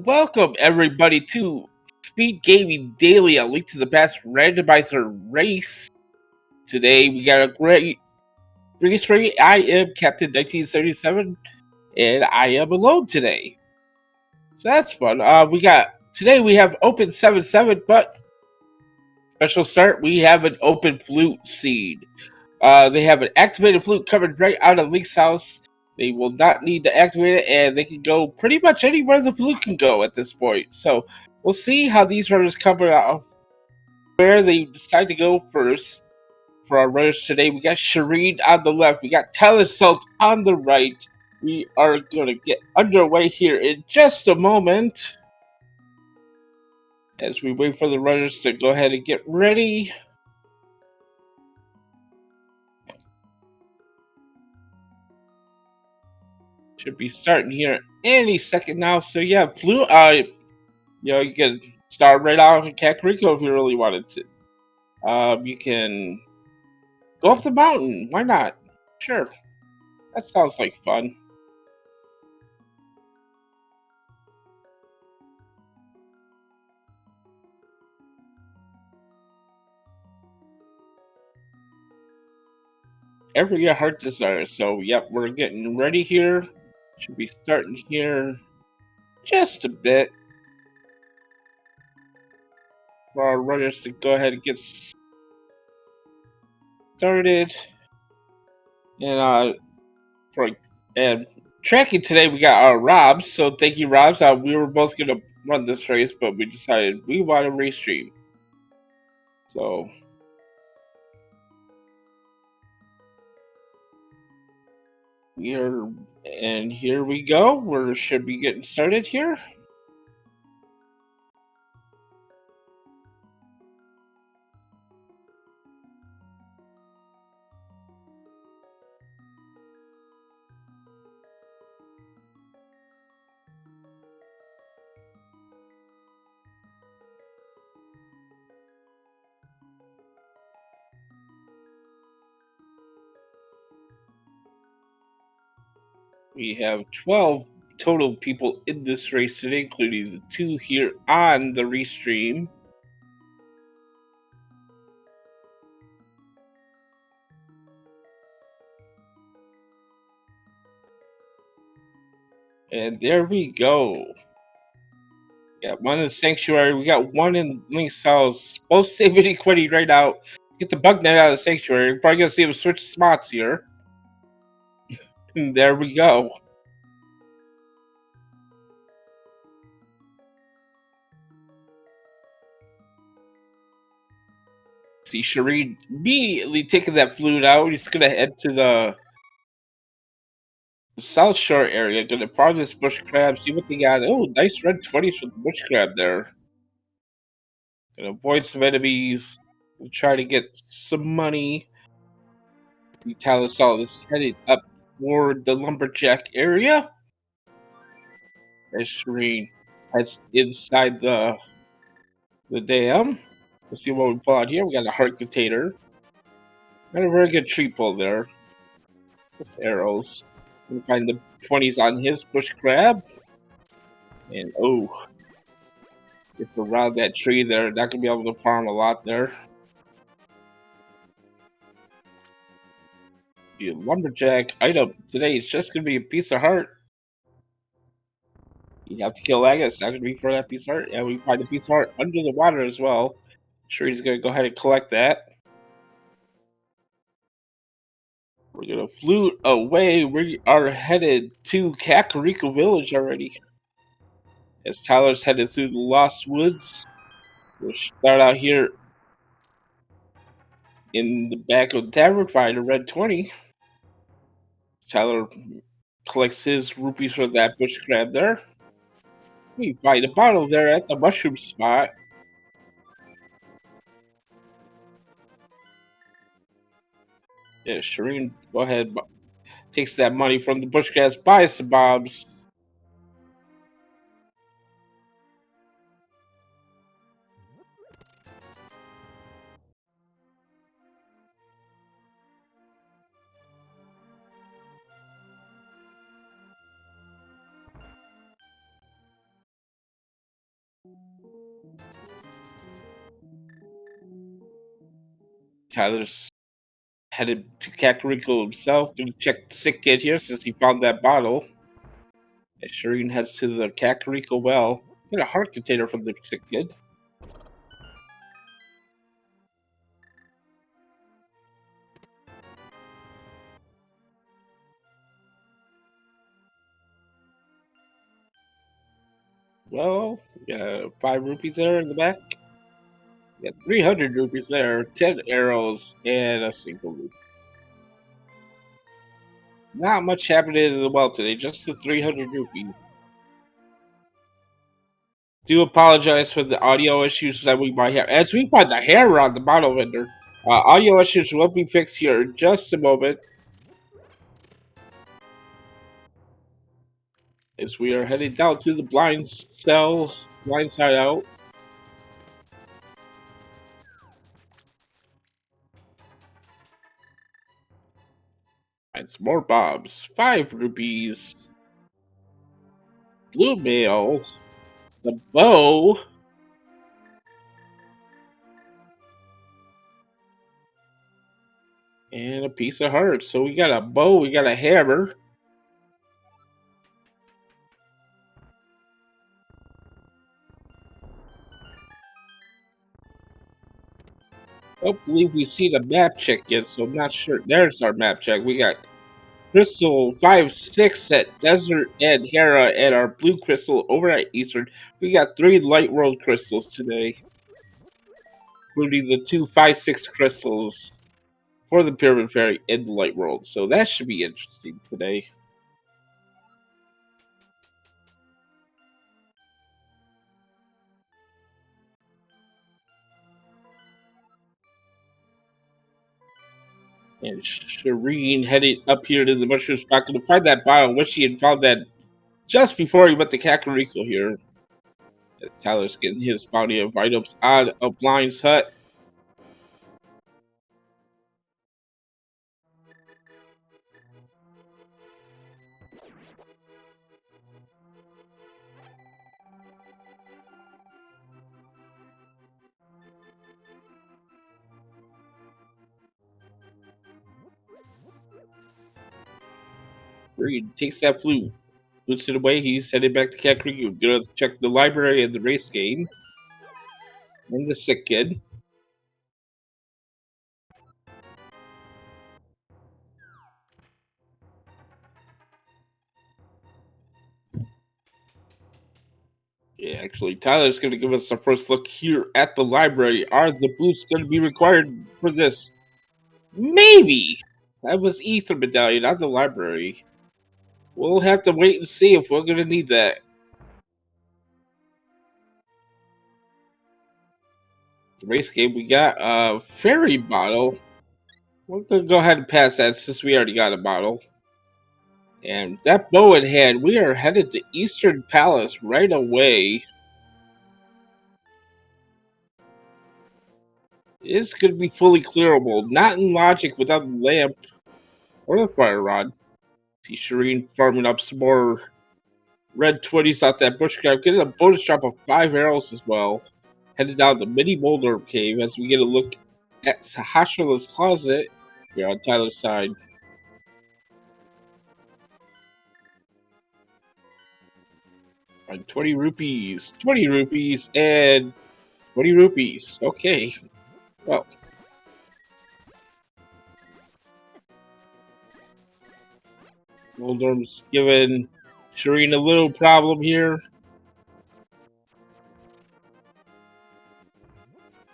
welcome everybody to Speed Gaming Daily, a link to the past randomizer race. Today we got a great race rating. I am Captain 1977, and I am alone today. So that's fun. Today we have open 7-7, but special start, we have an open flute seed. They have an activated flute coming right out of Link's house. They will not need to activate it, and they can go pretty much anywhere the flute can go at this point. So we'll see how these runners come out, where they decide to go first. For our runners today, we got Shireen on the left, we got Tyler Salt on the right. We are going to get underway here in just a moment as we wait for the runners to go ahead and get ready. Should be starting here any second now. So yeah, Flute, you can start right out in Kakariko if you really wanted to. You can go up the mountain. Why not? Sure. That sounds like fun. Every heart desire. So yep, we're getting ready here. Should be starting here just a bit for our runners to go ahead and get started. And for and tracking today, we got our Robs. So thank you, Robs. We were both gonna run this race, but we decided we want to race stream. So here we go. We should be getting started here. We have 12 total people in this race today, including the 2 here on the restream. And there we go. Got one in the sanctuary. We got one in Link's house. Both saving equity right now. Get the bug net out of the sanctuary. We're probably gonna see him switch spots here. And there we go. See Shireen immediately taking that flute out. He's gonna head to the South Shore area. Gonna farm this bush crab. See what they got. Oh, nice red 20s for the bush crab there. Gonna avoid some enemies. We'll try to get some money. The Talisol is headed up toward the lumberjack area. As Shireen heads inside the dam. Let's see what we pull out here. We got a heart container. Got a very good tree pull there. With arrows. We find the 20s on his bush crab. And oh, if around that tree there, not gonna be able to farm a lot there. The lumberjack item today is just gonna be a piece of heart. You have to kill that. It's not gonna be for that piece of heart. And we find a piece of heart under the water as well. Sure, he's gonna go ahead and collect that. We're gonna flute away. We are headed to Kakariko Village already. As Tyler's headed through the Lost Woods. We'll start out here in the back of the tavern, find a red 20. Tyler collects his rupees for that bush crab there. We find a bottle there at the mushroom spot. Yeah, Shireen, go ahead, takes that money from the bush crabs, buys some bombs. Tyler's headed to Kakariko himself. Gonna check the sick kid here since he found that bottle. And Shireen heads to the Kakariko well. Get a heart container from the sick kid. Well, 5 rupees there in the back. Got 300 rupees there, 10 arrows, and a single rupee. Not much happening in the well today, just the 300 rupees. Do apologize for the audio issues that we might have. As we find the Hera on the bottle vendor, audio issues will be fixed here in just a moment. As we are heading down to the blind side out. And some more bombs. 5 rupees. Blue mail. The bow. And a piece of heart. So we got a bow, we got a hammer. Don't believe we see the map check yet, so I'm not sure. There's our map check. We got Crystal 5-6 at Desert and Hera, and our blue crystal over at Eastern. We got 3 Light World crystals today, including the 2 5-6 crystals for the Pyramid Fairy in the Light World. So that should be interesting today. And Shireen headed up here to the mushroom spot to find that bottle. Wish he had found that just before he went to Kakariko here. As Tyler's getting his bounty of items out of Blind's hut. Shireen takes that flute, puts it away. He's headed back to Kakariko. Gonna check the library and the race game. And the sick kid. Yeah, actually, Tyler's going to give us a first look here at the library. Are the boots going to be required for this? Maybe. That was Ether Medallion, not the library. We'll have to wait and see if we're going to need that. The race game, we got a fairy bottle. We're going to go ahead and pass that since we already got a bottle. And that bow in hand, we are headed to Eastern Palace right away. It's going to be fully clearable. Not in logic without the lamp or the fire rod. See Shireen farming up some more red 20s out that bushcraft. Getting a bonus drop of 5 arrows as well. Headed down the mini boulder cave as we get a look at Sahasrala's closet here on Tyler's side. And 20 rupees, 20 rupees, and 20 rupees. Okay. Well. Goldorm's giving Shireen a little problem here.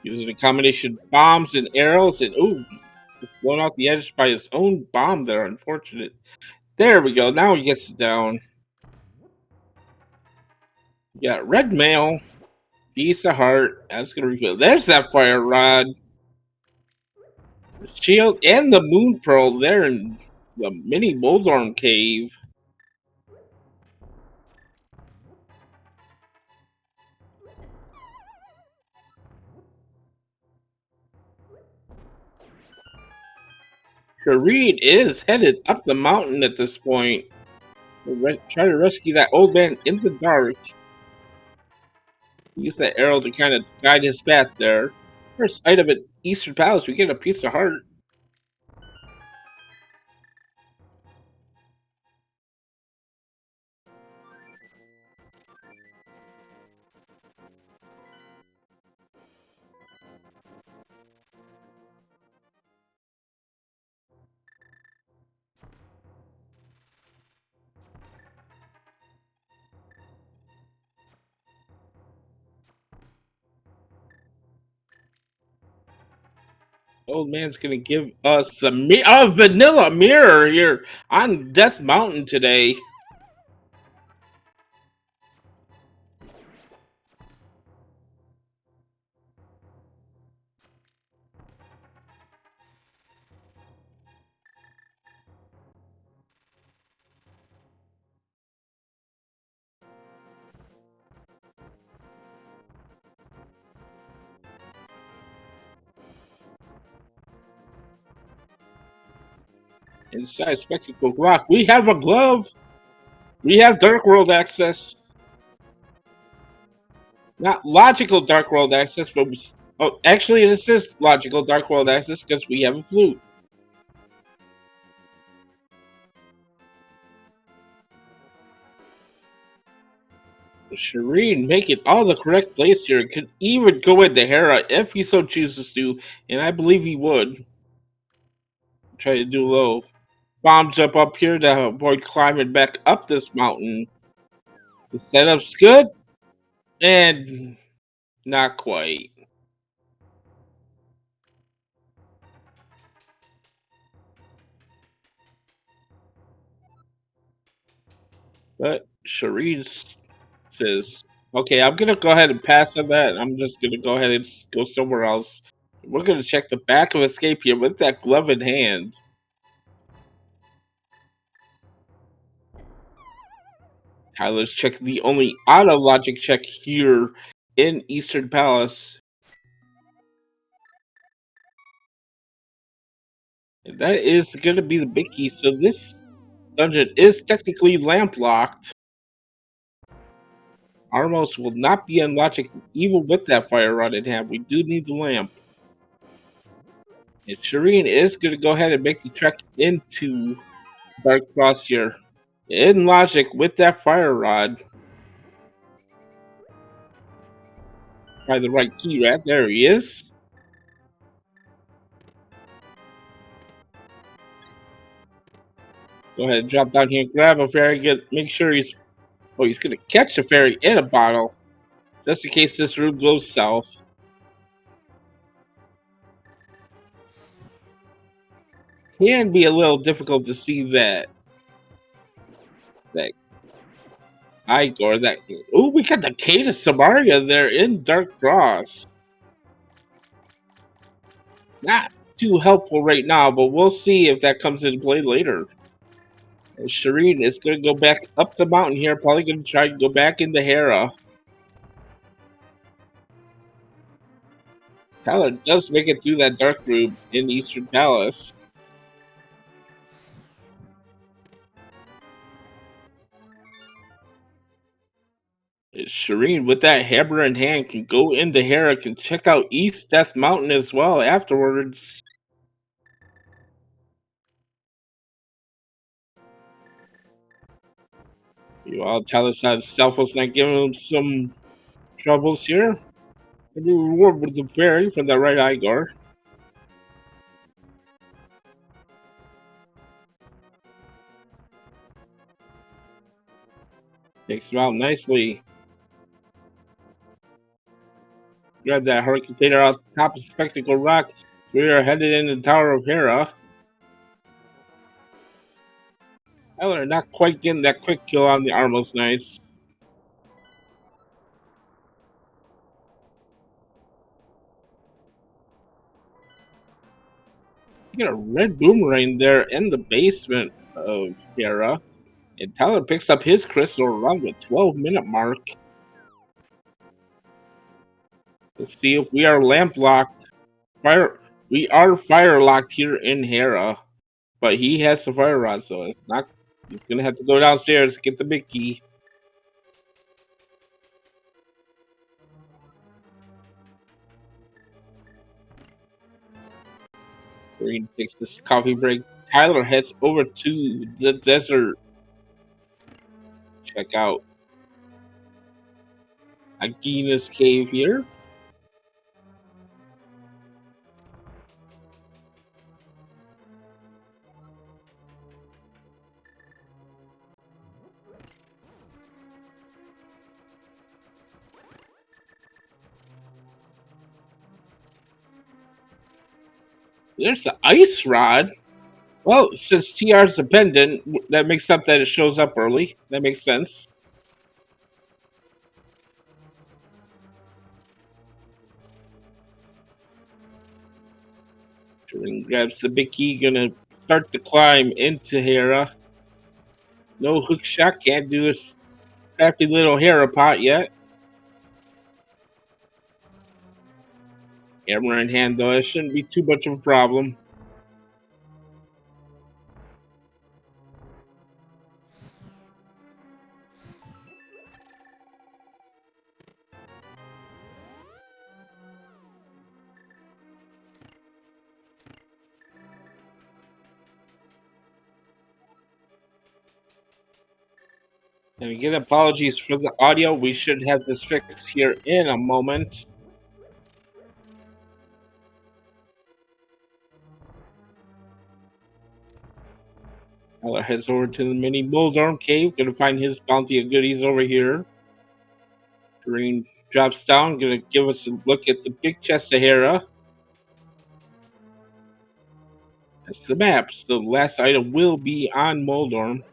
Using a combination of bombs and arrows, and ooh, blown off the edge by his own bomb there. Unfortunate. There we go. Now he gets it down. Yeah, red mail. Piece of heart. That's gonna refill. There's that fire rod. The shield and the moon pearl there in the mini Boldorm cave. Shireen is headed up the mountain at this point. Try to rescue that old man in the dark. Use that arrow to kind of guide his path there. First item Eastern Palace, we get a piece of heart. Old man's gonna give us a vanilla mirror here on Death Mountain today. Inside Spectacle Rock, we have a glove. We have Dark World access. Not logical Dark World access, but actually, this is logical Dark World access because we have a flute. Shireen making all the correct plays here. Could even go into Hera if he so chooses to, and I believe he would. Try to do low. Bombs up here to avoid climbing back up this mountain. The setup's good, and not quite. But Shireen says, okay, I'm gonna go ahead and pass on that. I'm just gonna go ahead and go somewhere else. We're gonna check the back of Escape here with that glove in hand. Tyler's checking the only auto logic check here in Eastern Palace. And that is going to be the big key. So this dungeon is technically lamp locked. Armos will not be unlocked even with that fire rod in hand. We do need the lamp. And Shireen is going to go ahead and make the trek into Dark Cross here. In logic with that fire rod. Try the right key, right? There he is. Go ahead and drop down here and grab a fairy. Make sure he's going to catch the fairy in a bottle. Just in case this room goes south. Can be a little difficult to see that Igor, that oh, we got the Kate of Samaria there in Dark Cross. Not too helpful right now, but we'll see if that comes into play later. And Shireen is going to go back up the mountain here, probably going to try to go back into Hera. Tyler does make it through that dark room in Eastern Palace. Shireen, with that hammer in hand, can go into Hera, can check out East Death Mountain as well afterwards. Well, Tyler's side self was not giving him some troubles here. A new reward with the fairy from the right Igor. Takes him out nicely. Grab that heart container off the top of Spectacle Rock. We are headed into the Tower of Hera. Tyler not quite getting that quick kill on the Armos nice. You got a red boomerang there in the basement of Hera. And Tyler picks up his crystal around the 12-minute mark. Let's see if we are lamp locked. We are fire locked here in Hera. But he has the fire rod, so it's not. He's gonna have to go downstairs to get the big key. Green takes this coffee break. Tyler heads over to the desert. Check out Agina's cave here. There's the ice rod. Well, since TR's a pendant, that makes up that it shows up early. That makes sense. Turing grabs the big key, gonna start to climb into Hera. No hook shot, can't do a crafty little Hera pot yet. Hammer in hand, though, it shouldn't be too much of a problem. And again, apologies for the audio. We should have this fixed here in a moment. Tyler heads over to the mini bull's arm cave. Gonna find his bounty of goodies over here. Green drops down. Gonna give us a look at the big chest of Hera. That's the map. So the last item will be on Moldorm.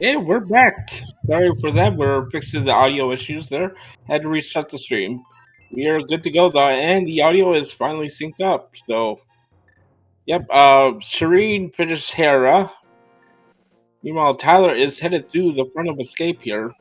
Hey, we're back. Sorry for that. We're fixing the audio issues there. Had to restart the stream. We are good to go though, and the audio is finally synced up. So, yep. Shireen finished Hera. Meanwhile, Tyler is headed through the front of Escape here.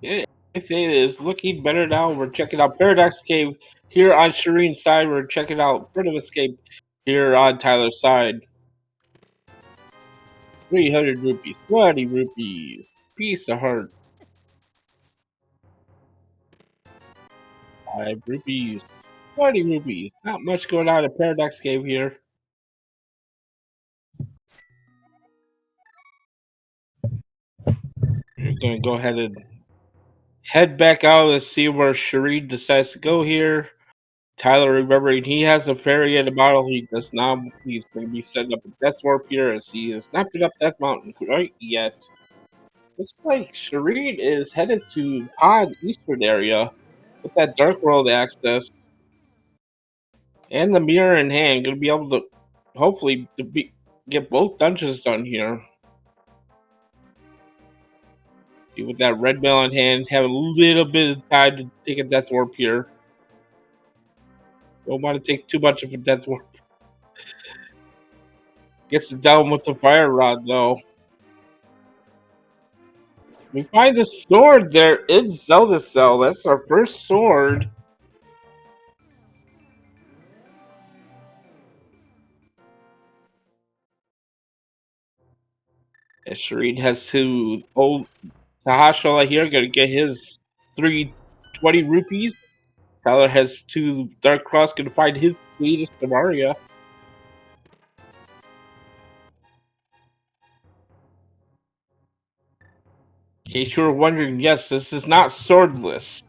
Yeah, I say it is looking better now. We're checking out Paradox Cave here on Shireen's side. We're checking out Front of Escape here on Tyler's side. 300 rupees, 20 rupees, piece of heart. 5 rupees, 20 rupees. Not much going on at Paradox Cave here. We're gonna go ahead and head back out and see where Shireen decides to go here. Tyler, remembering he has a fairy in the model, he does not. He's going to be setting up a Death Warp here as he has not been up Death Mountain quite yet. Looks like Shireen is headed to Pod Eastern area with that Dark World access and the mirror in hand. Going to be able to hopefully get both dungeons done here. See, with that red mail in hand, have a little bit of time to take a Death Warp here. Don't want to take too much of a Death Warp. Gets it down with the Fire Rod though. We find the sword there in Zelda Cell. That's our first sword. And Shireen has to old Tahashala here, gonna get his 320 rupees. Tyler has 2 Dark Cross, gonna find his sweetest Maria. In case you were wondering, yes, this is not swordless.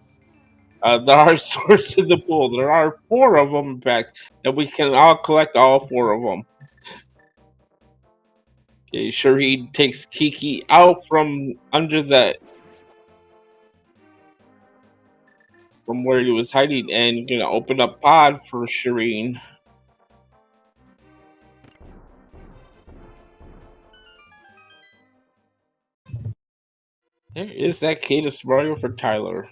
There are swords in the pool. There are 4 of them, in fact, and we can all collect all 4 of them. Okay, Shireen takes Kiki out from under from where he was hiding and gonna open up pod for Shireen. There is that Cadus Mario for Tyler.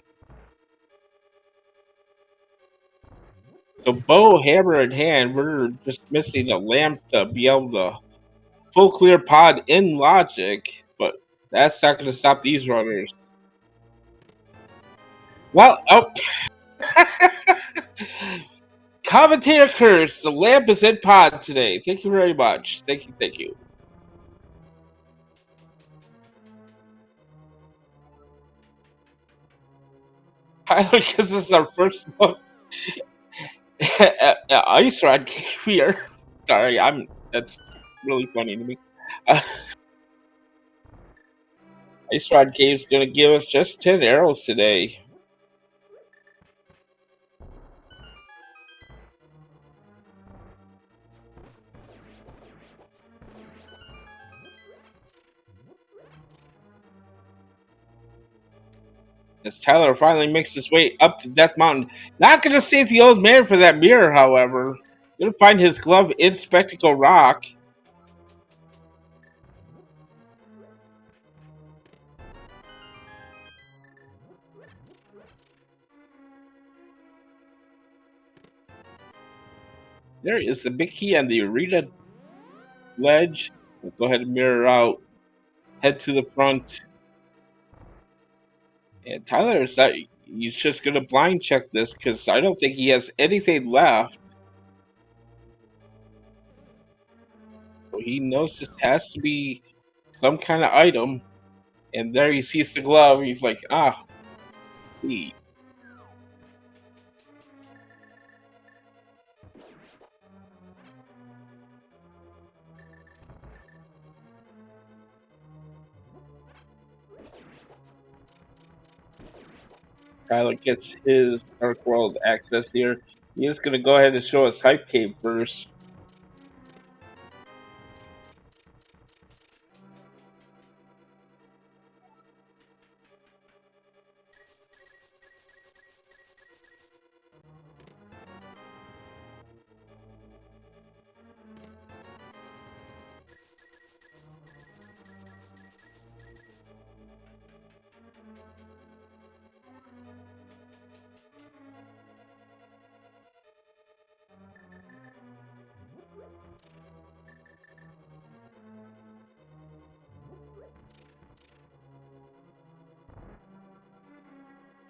So bow, hammer in hand, we're just missing a lamp to be able to full clear pod in logic, but that's not gonna stop these runners. Well, oh. Commentator curse, the lamp is in pod today. Thank you very much. Thank you, thank you. Tyler, because this is our first look Ice Rod came here. Sorry, that's really funny to me. Uh, Ice Rod Cave's gonna give us just 10 arrows today. As Tyler finally makes his way up to Death Mountain. Not gonna save the old man for that mirror, however. Gonna find his glove in Spectacle Rock. There is the big key on the arena ledge. We'll go ahead and mirror out. Head to the front. And Tyler is not. He's just gonna blind check this because I don't think he has anything left. So he knows this has to be some kind of item. And there he sees the glove. He's like, ah, sweet. Tyler gets his Dark World access here. He is going to go ahead and show us Hype Cave first.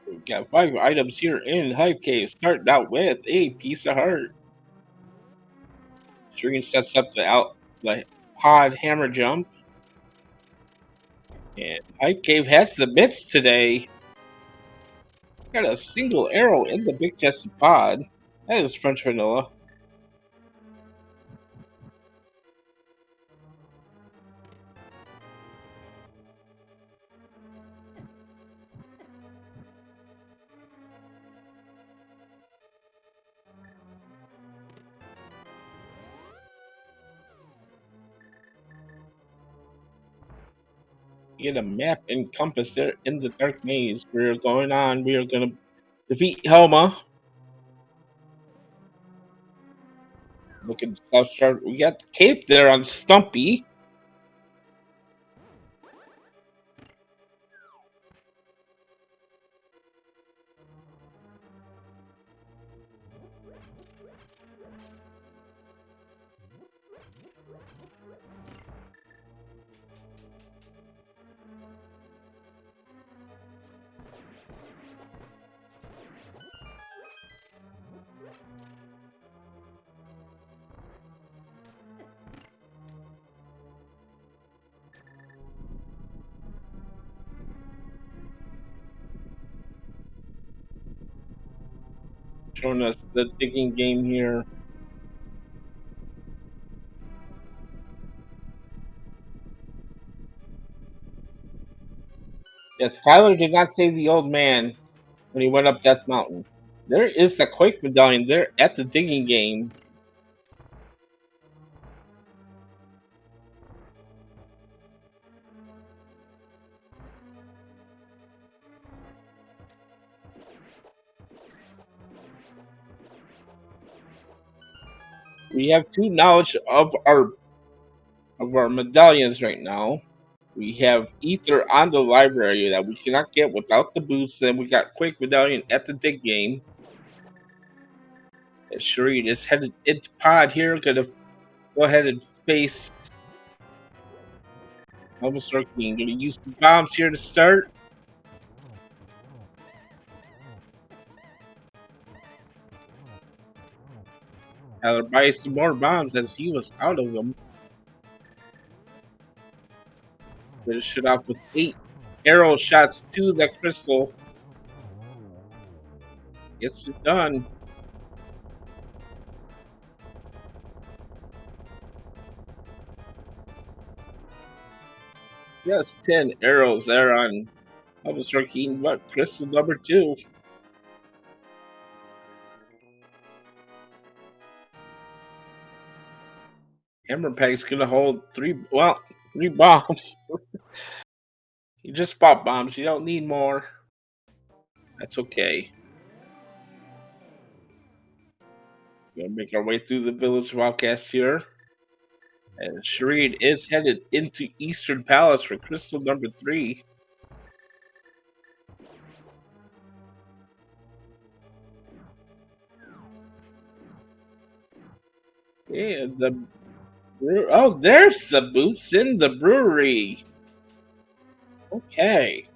We've got 5 items here in Hype Cave, starting out with a piece of heart. Shireen sets up the pod hammer jump. And Hype Cave has the bits today. Got a single arrow in the big chested pod. That is French vanilla. Get a map and compass there in the dark maze. We're going on. We are going to defeat Helma. Look at the South Star. We got the cape there on Stumpy. Showing us the digging game here. Yes, Tyler did not save the old man when he went up Death Mountain. There is the Quake Medallion there at the digging game. We have two knowledge of our medallions right now. We have Ether on the library that we cannot get without the boots. Then we got Quake Medallion at the dig game. And Shireen is headed into pod here. Gonna go ahead and face almost King. Gonna use the bombs here to start. Tyler buys some more bombs as he was out of them. Gonna shoot off with 8 arrow shots to the crystal. Gets it done. Yes, 10 arrows there on almost King. What crystal number 2? Hammer Pack's gonna hold 3 bombs. You just bought bombs, you don't need more. That's okay. Gonna make our way through the village of outcasts here. And Shireen is headed into Eastern Palace for crystal number 3. And there's the boots in the brewery. Okay.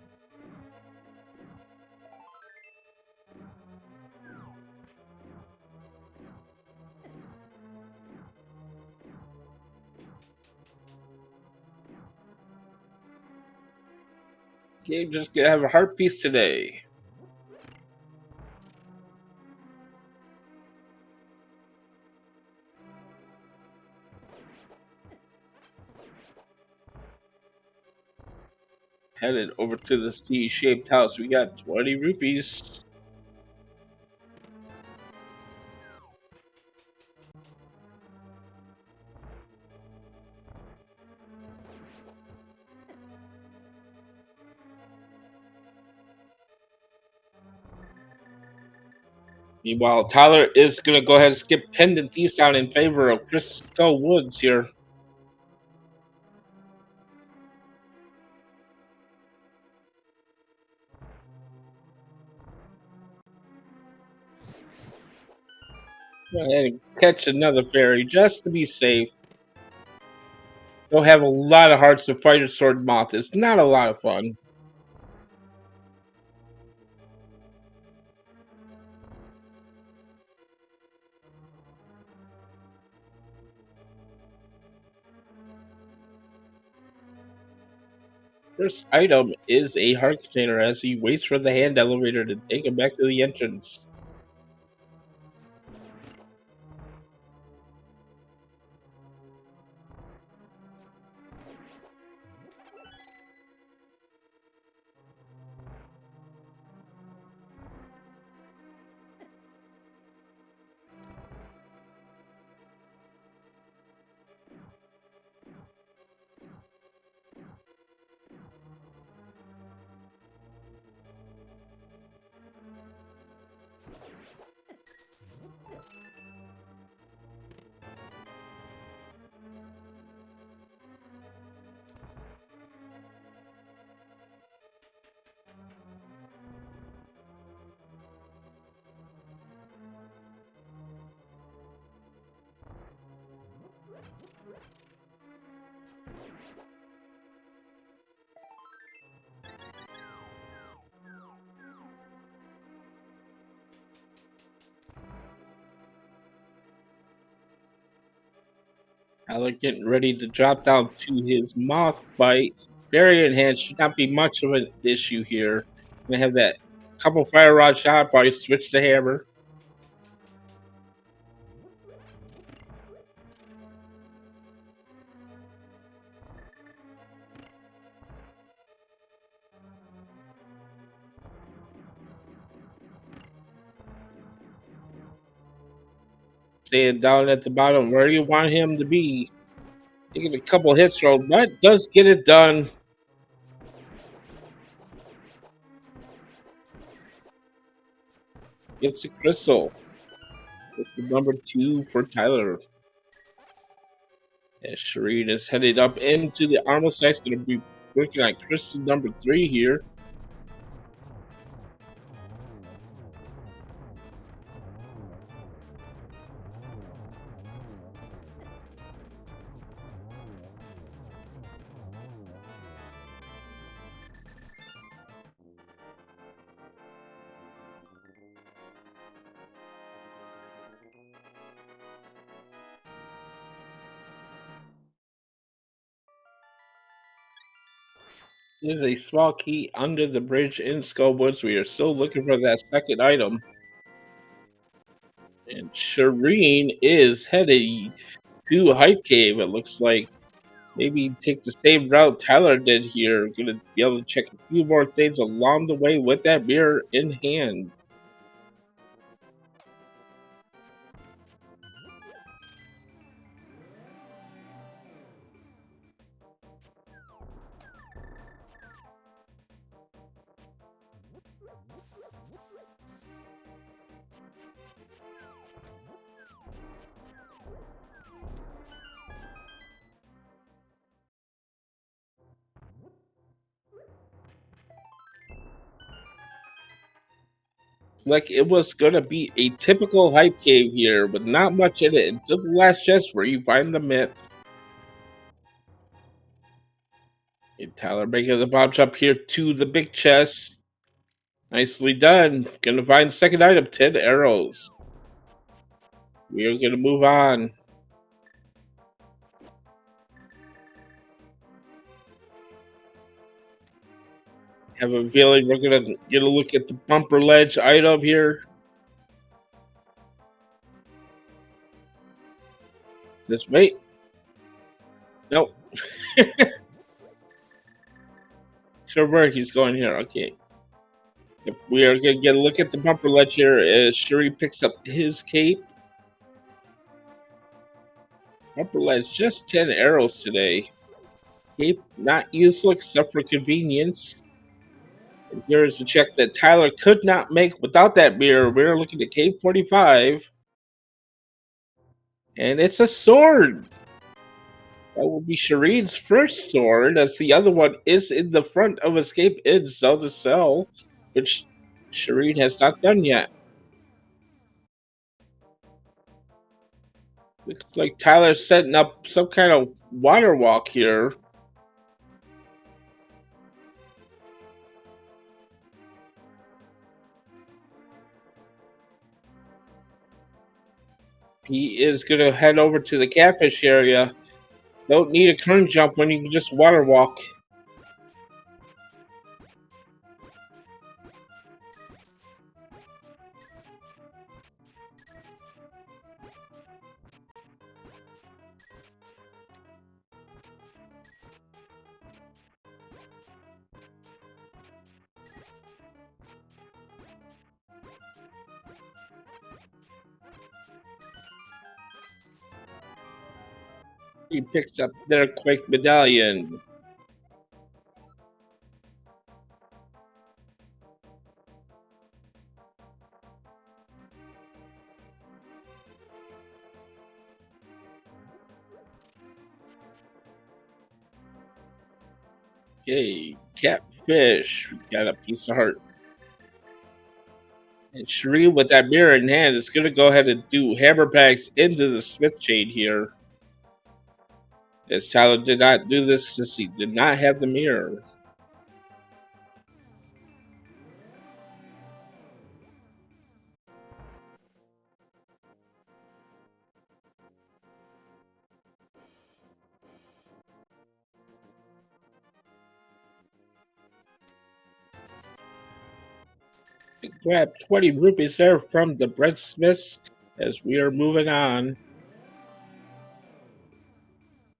Game just gonna have a heart piece today. Headed over to the C-shaped house. We got 20 rupees. Meanwhile, Tyler is gonna go ahead and skip Pendant Thieves down in favor of Crystal Woods here. Go ahead and catch another fairy just to be safe. You'll have a lot of hearts to fight a sword moth. It's not a lot of fun. First item is a heart container as he waits for the hand elevator to take him back to the entrance. Tyler getting ready to drop down to his moth bite. Barrier in hand should not be much of an issue here. Gonna have that couple fire rod shot, probably switch to hammer. Staying down at the bottom where you want him to be. Taking a couple hits roll, but does get it done. Gets a crystal. It's the number 2 for Tyler. And Shireen is headed up into the armor site's going to be working on crystal number 3 here. There's a small key under the bridge in Skullwoods. We are still looking for that second item. And Shireen is headed to Hype Cave, it looks like. Maybe take the same route Tyler did here. Gonna be able to check a few more things along the way with that mirror in hand. Like it was gonna be a typical hype cave here, with not much in it until the last chest where you find the myths. And Tyler making the bounce up here to the big chest. Nicely done. Gonna find the second item, 10 arrows. We are gonna move on. Have a feeling we're gonna get a look at the bumper ledge item here. Just wait. Nope. Sure where he's going here. Okay. Yep, we are gonna get a look at the bumper ledge here as Shuri picks up his cape. Bumper ledge, just 10 arrows today. Cape not useful except for convenience. And here is a check that Tyler could not make without that mirror. We're looking at Cape 45. And it's a sword. That will be Shireen's first sword, as the other one is in the front of Escape in Cell to Cell, which Shireen has not done yet. Looks like Tyler's setting up some kind of water walk here. He is going to head over to the catfish area. Don't need a current jump when you can just water walk. He picks up their quick medallion. Okay, catfish. We got a piece of heart. And Shireen, with that mirror in hand, is going to go ahead and do hammer packs into the smith chain here. As Tyler did not do this since he did not have the mirror. Grab 20 rupees there from the breadsmiths as we are moving on.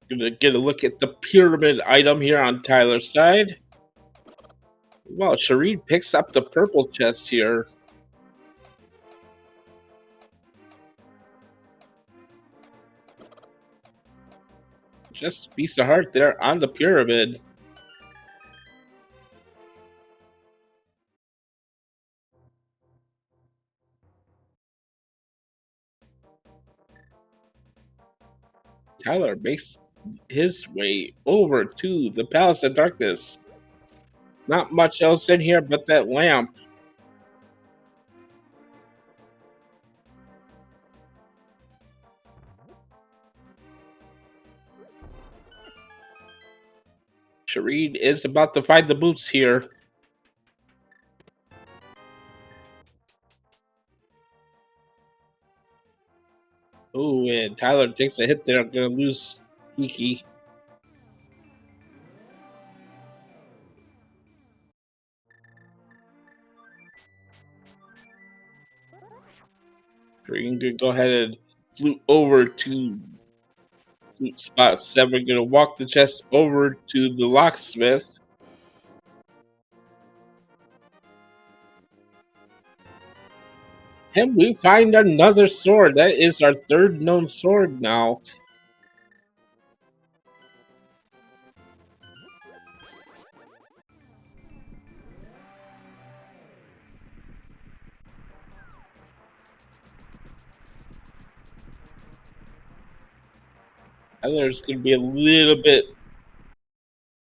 Gonna get a look at the pyramid item here on Tyler's side. Well, Shireen picks up the purple chest here. Just a piece of heart there on the pyramid. Tyler makes his way over to the Palace of Darkness. Not much else in here but that lamp. Shireen is about to find the boots here. Ooh, and Tyler takes a hit there. I'm gonna lose Kiki. Shireen gonna go ahead and flute over to flute spot 7. Gonna walk the chest over to the locksmith. And we find another sword. That is our third known sword now. Tyler's gonna be a little bit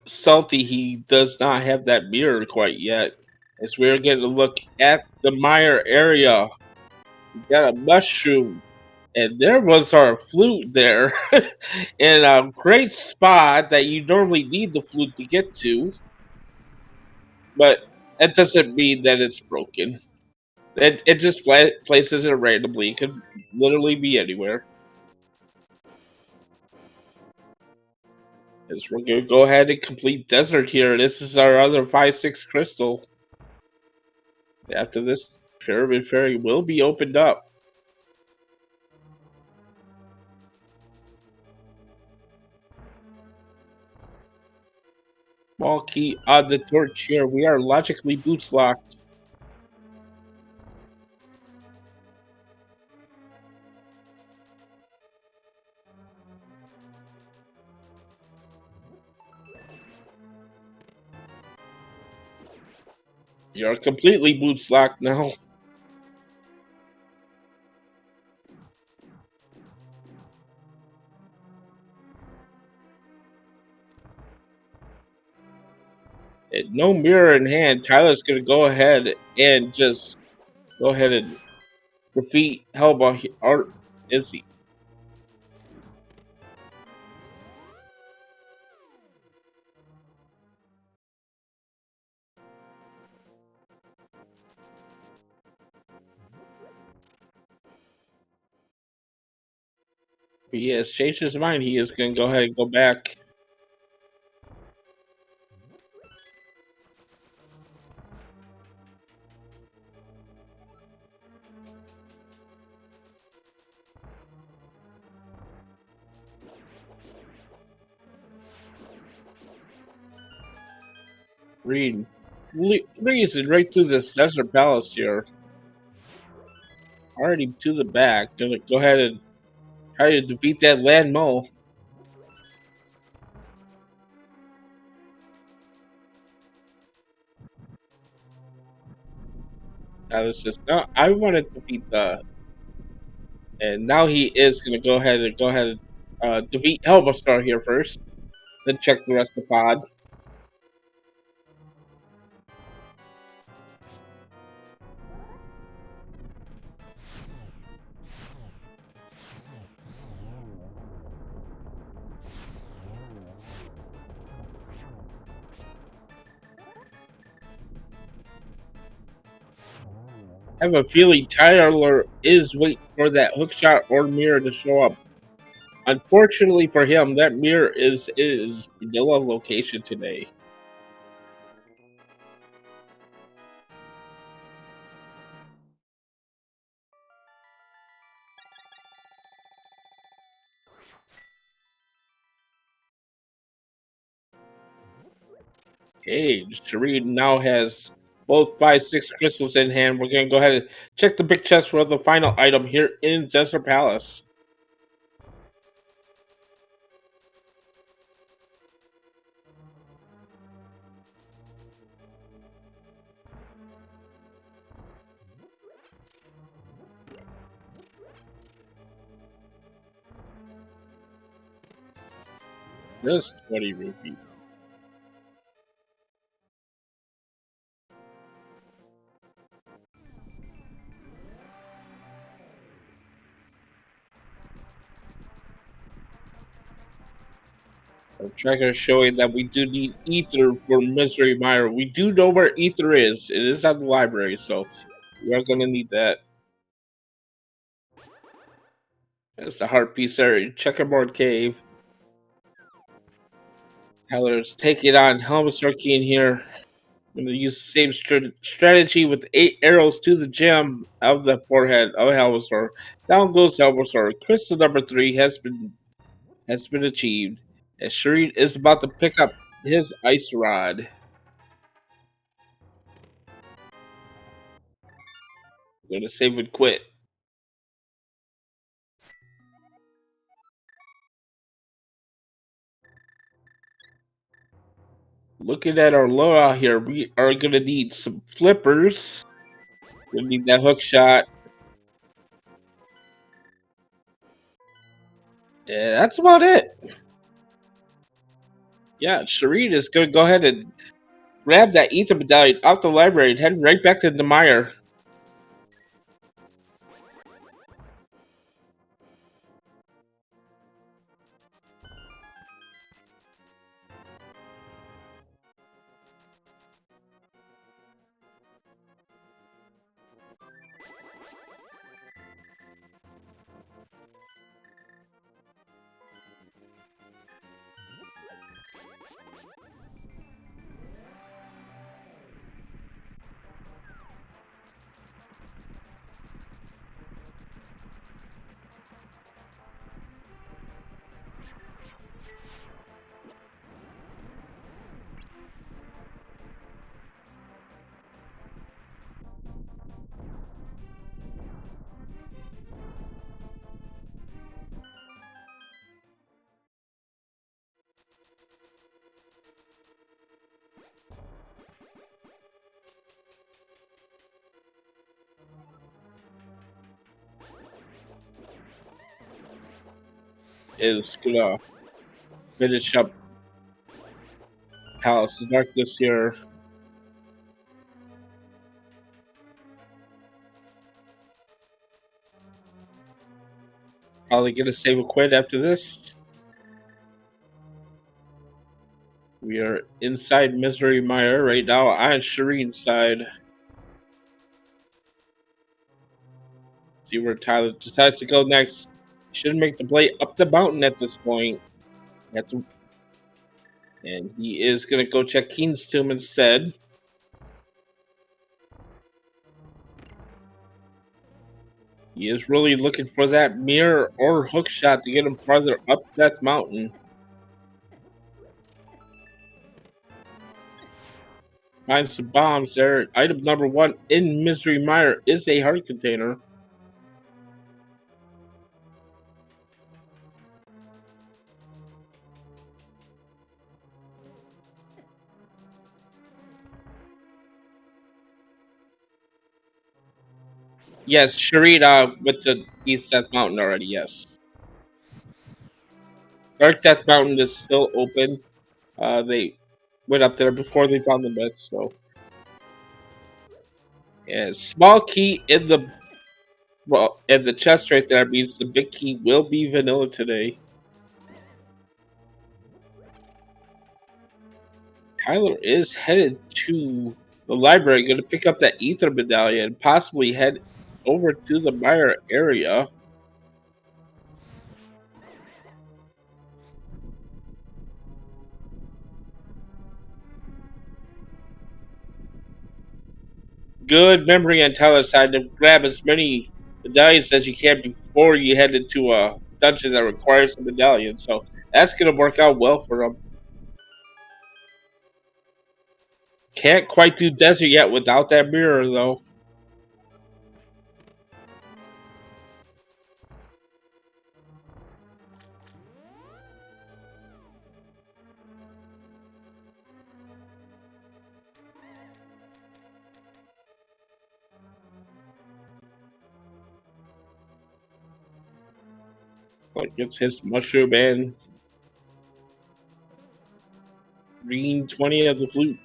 salty. He does not have that mirror quite yet. As we're getting a look at the mire area. We got a mushroom. And there was our flute there. In a great spot that you normally need the flute to get to. But that doesn't mean that it's broken. It just places it randomly. It could literally be anywhere. As we're going to go ahead and complete Desert here. This is our other 5-6 crystal. After this, Pyramid Fairy will be opened up. Small key on the torch here. We are logically boots locked. You're completely boots locked now. And no mirror in hand. Tyler's going to go ahead and just go ahead and defeat Hellboy. Or is he? He has changed his mind. He is going to go ahead and go back. Breezing right through this desert palace here. Already to the back. Gonna go ahead and try to defeat that land mole. I was just no. I wanted to defeat the, and now he is gonna go ahead and defeat Hellbustar here first. Then check the rest of the pod. I have a feeling Tyler is waiting for that hookshot or mirror to show up. Unfortunately for him, that mirror is Manila location today. Okay, Shireen now has both 5, 6 crystals in hand. We're gonna go ahead and check the big chest for the final item here in Zesser Palace. Just 20 rupees. Our tracker showing that we do need ether for Mystery Mire. We do know where ether is. It is at the library, so we are gonna need that. That's the heart piece there. Checkerboard Cave. Tyler's taking on Helmsarky in here. I'm going to use the same strategy with 8 arrows to the gem of the forehead of Helmsar. Down goes Helmsar. Crystal number 3 has been achieved. And Shireen is about to pick up his ice rod. I'm going to save and quit. Looking at our loadout here, we are going to need some flippers. We need that hook shot. Yeah, that's about it. Yeah, Shireen is going to go ahead and grab that ether medallion off the library and head right back to the mire. Is gonna finish up Palace of Darkness here. Probably gonna save a quit after this. We are inside Misery Mire right now on Shireen's side. See where Tyler decides to go next. Should make the play up the mountain at this point. And he is gonna go check Keen's tomb instead. He is really looking for that mirror or hook shot to get him farther up Death Mountain. Find some bombs there. Item number 1 in Mystery Mire is a heart container. Yes, Sharita went to East Death Mountain already, yes. Dark Death Mountain is still open. They went up there before they found the myth, so. Yeah, small key in the chest right there means the big key will be vanilla today. Tyler is headed to The library, going to pick up that ether medallion and possibly head over to the Mire area. Good memory on Tyler's side to grab as many medallions as you can before you head into a dungeon that requires a medallion. So that's going to work out well for him. Can't quite do desert yet without that mirror, though. Like it's his mushroom and green 20 of the flute.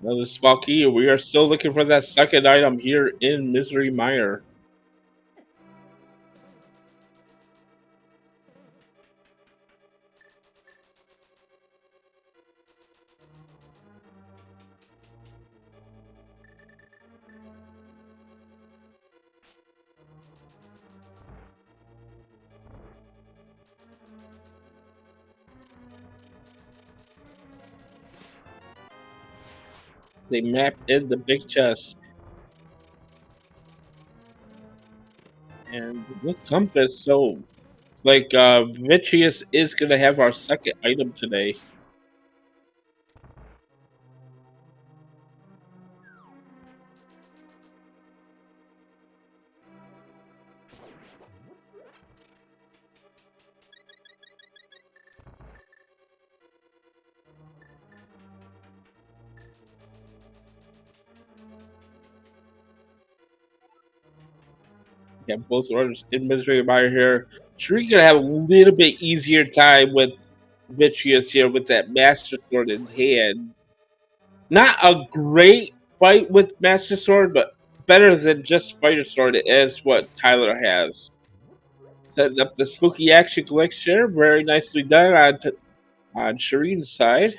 Another small key. We are still looking for that second item here in Misery Mire. They map in the big chest. And the compass, so like Vitreous is gonna have our second item today. Yeah, both orders in Misery Mire here. Sure, you're gonna have a little bit easier time with Vitreous here with that Master Sword in hand. Not a great fight with Master Sword, but better than just Fighter Sword is what Tyler has. Setting up the spooky action collection, very nicely done on Shireen's side.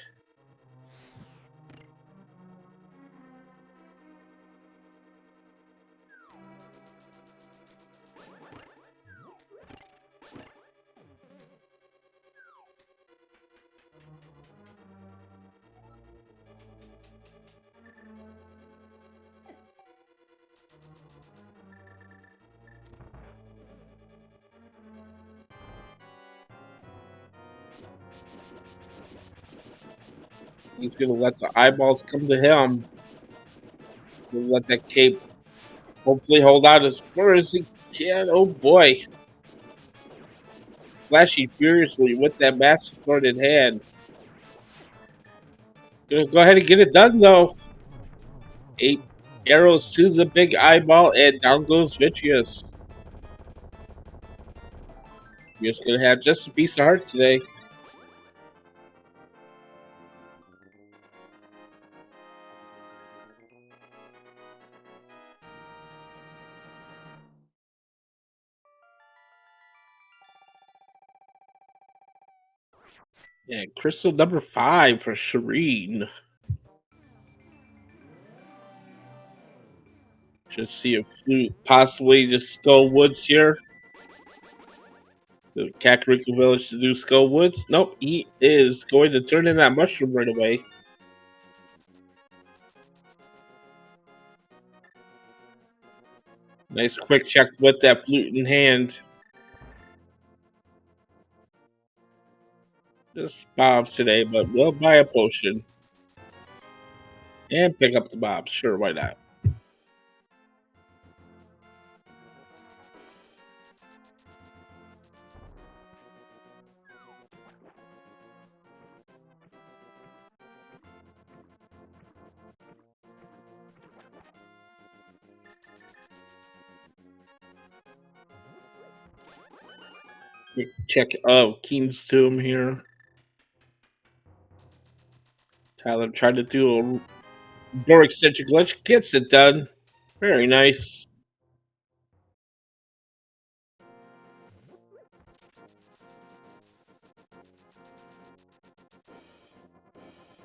He's gonna let the eyeballs come to him. Gonna let that cape hopefully hold out as far as he can. Oh boy. Flashing furiously with that Master Sword in hand. Gonna go ahead and get it done though. 8 arrows to the big eyeball and down goes Vitreous. You're just gonna have just a piece of heart today. Yeah, crystal number 5 for Shireen. Just see a Flute, possibly just Skull Woods here. The Kakariko Village to do Skull Woods. Nope, he is going to turn in that mushroom right away. Nice quick check with that flute in hand. Just bobs today, but we'll buy a potion. And pick up the bobs. Sure, why not? Quick check of Keen's Tomb here. Tyler tried to do a door extension glitch. Gets it done. Very nice.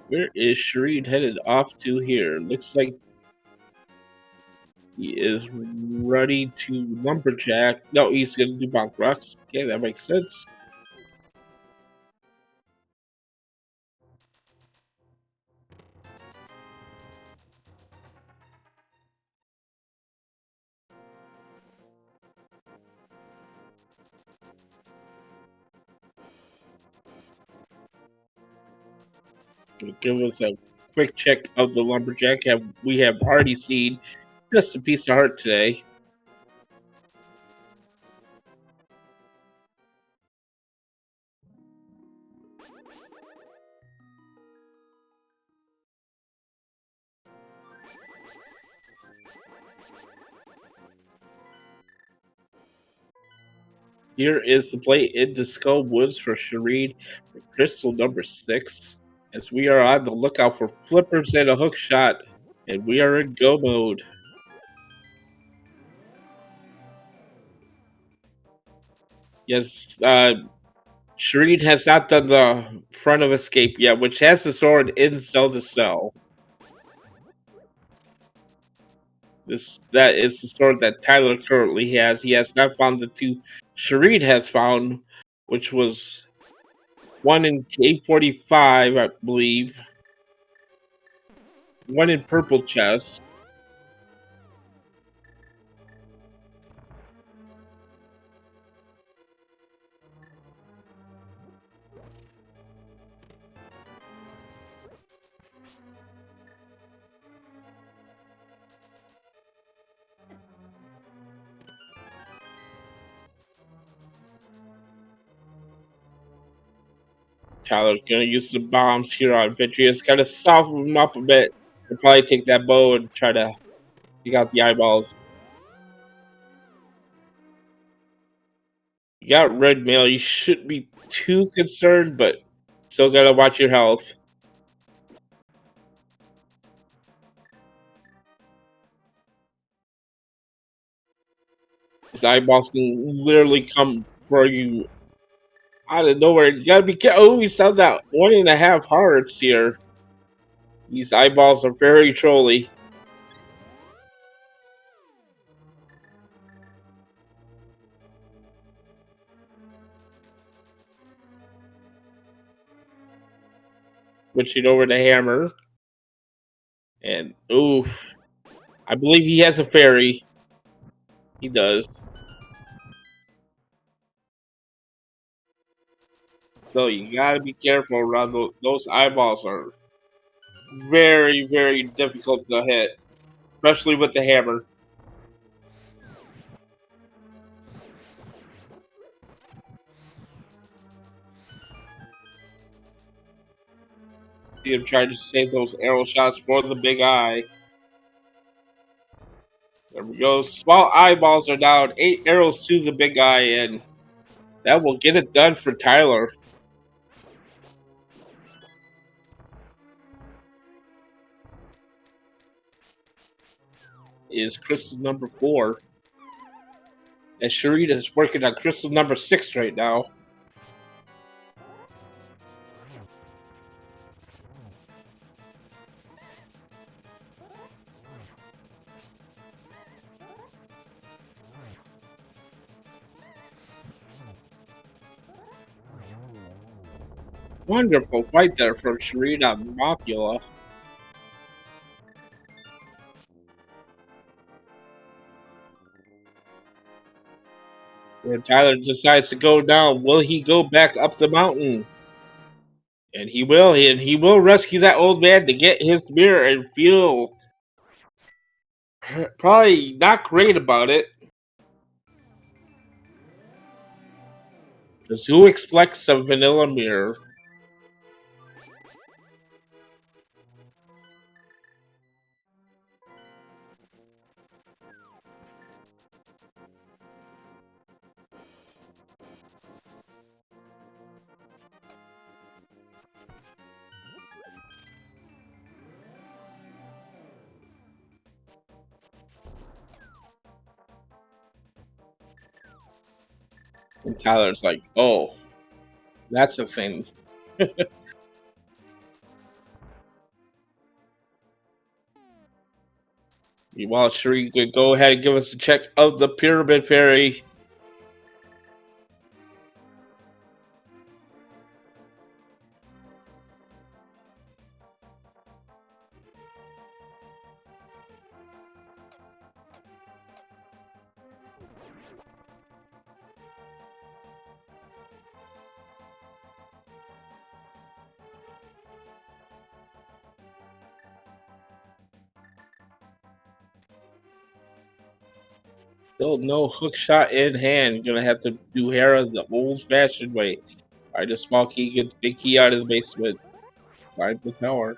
Where is Shreed headed off to here? Looks like he is ready to lumberjack. No, he's gonna do bonk rocks. Okay, that makes sense. Give us a quick check of the lumberjack we have already seen just a piece of heart today. Here is the plate in the Skull Woods for Shreed for crystal number 6. As we are on the lookout for flippers and a hook shot, and we are in go mode. Yes, Shreed has not done the front of escape yet, which has the sword in cell to cell. That is the sword that Tyler currently has. He has not found the two Shreed has found, which was one in K45, I believe. One in purple chest. Tyler's gonna use some bombs here on Vitreous, kind of soften him up a bit. He'll probably take that bow and try to take out the eyeballs. You got red mail. You shouldn't be too concerned, but still gotta watch your health. His eyeballs can literally come for you out of nowhere. You gotta be careful. Oh, we found out 1.5 hearts here. These eyeballs are very trolly. Switching over to hammer. And ooh, I believe he has a fairy. He does. So you gotta be careful around those eyeballs are very, very difficult to hit, especially with the hammer. See him trying to save those arrow shots for the big eye. There we go. Small eyeballs are down. 8 arrows to the big eye, and that will get it done for Tyler. Is crystal number 4. And Sharita is working on crystal number 6 right now. Wonderful fight there from Sharita and Mothula. When Tyler decides to go down, will he go back up the mountain? And he will rescue that old man to get his mirror and feel probably not great about it. Because who expects a vanilla mirror? And Tyler's like, oh, that's a thing. Meanwhile, Sheree could go ahead and give us a check of the Pyramid Fairy. Still no hook shot in hand. Gonna have to do Hera the old-fashioned way. Find a small key, get the big key out of the basement. Find the tower.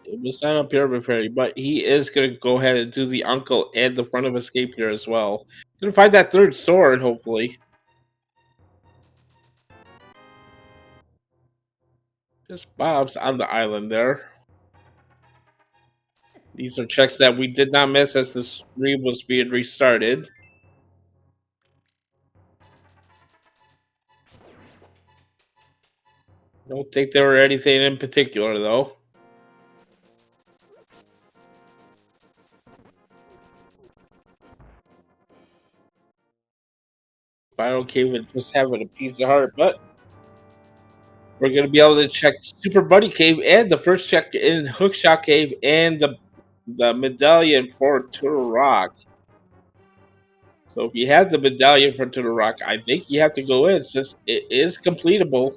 It was not a Pyramid Fairy, but he is gonna go ahead and do the uncle and the front of escape here as well. Gonna find that third sword, hopefully. Just Bob's on the island there. These are checks that we did not miss as the stream was being restarted. Don't think there were anything in particular though. Final Cave and just having a piece of heart, but we're gonna be able to check Super Buddy Cave and the first check in Hookshot Cave and the medallion for Turok. So if you have the medallion for Turok, I think you have to go in since it is completable.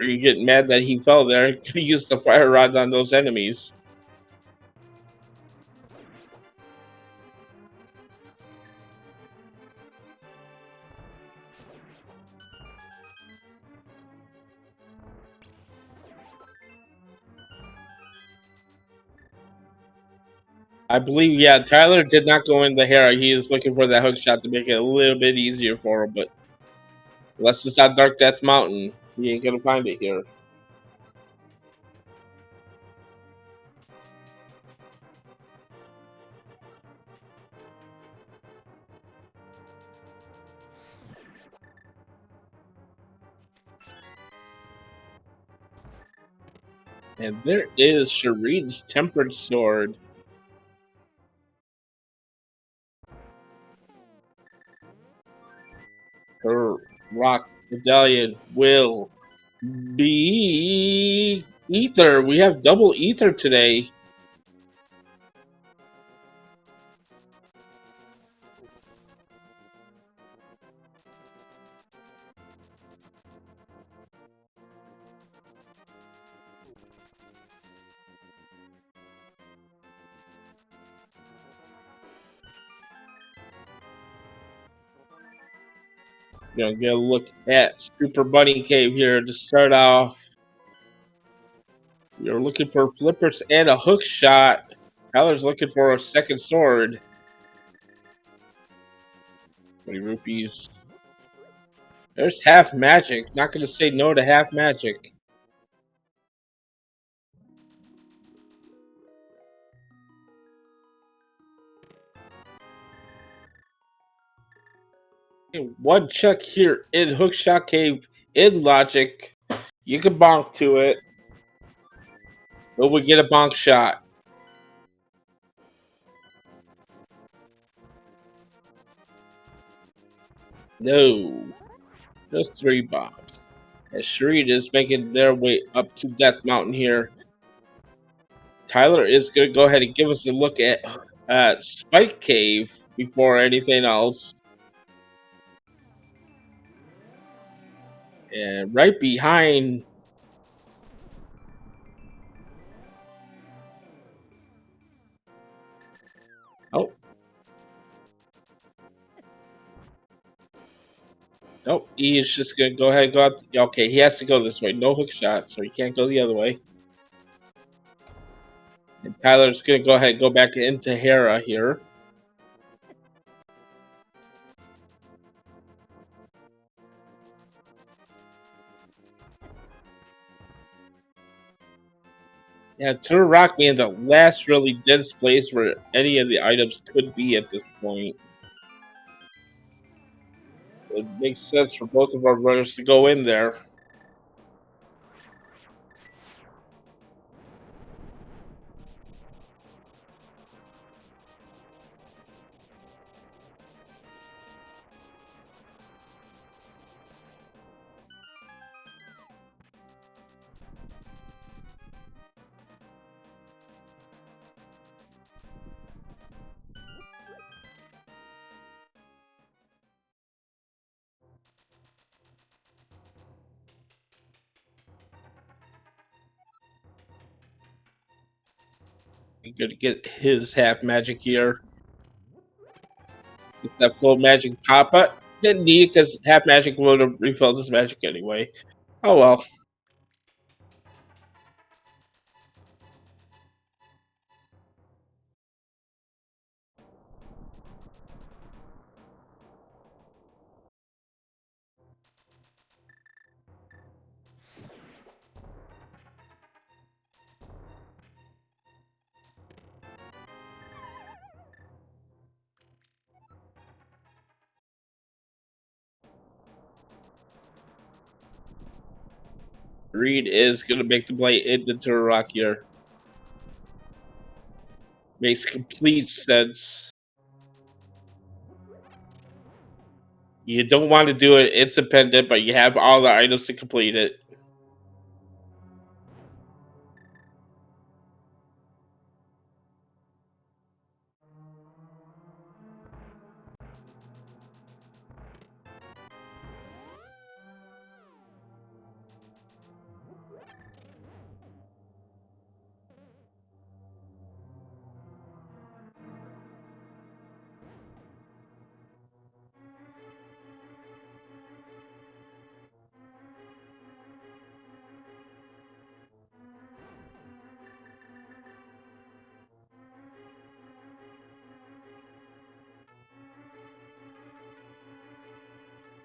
Are you getting mad that he fell there? Could use the fire rod on those enemies. I believe, yeah, Tyler did not go in the Hera. He is looking for that hook shot to make it a little bit easier for him, but unless it's on Dark Death Mountain, he ain't gonna find it here. And there is Shireen's Tempered Sword. Her rock medallion will be ether. We have double ether today. Gonna get a look at Super Bunny Cave here to start off. You're looking for flippers and a hook shot. Tyler's looking for a second sword. 20 rupees. There's half magic. Not gonna say no to half magic. One check here in Hookshot Cave in Logic. You can bonk to it. But we get a bonk shot. No. Just 3 bombs. As Shreed is making their way up to Death Mountain here. Tyler is going to go ahead and give us a look at Spike Cave before anything else. And right behind Nope, he is just gonna go ahead and go up. Okay, he has to go this way. No hook shot, so he can't go the other way. And Tyler's gonna go ahead and go back into Hera here. Yeah, Turtle Rock being the last really dense place where any of the items could be at this point. It makes sense for both of our runners to go in there. He's gonna get his half magic here. Get that full magic pop up. Didn't need it because half magic would have refilled his magic anyway. Oh well. Reed is gonna make the play into Turtle Rock here. Makes complete sense. You don't want to do it independent, but you have all the items to complete it.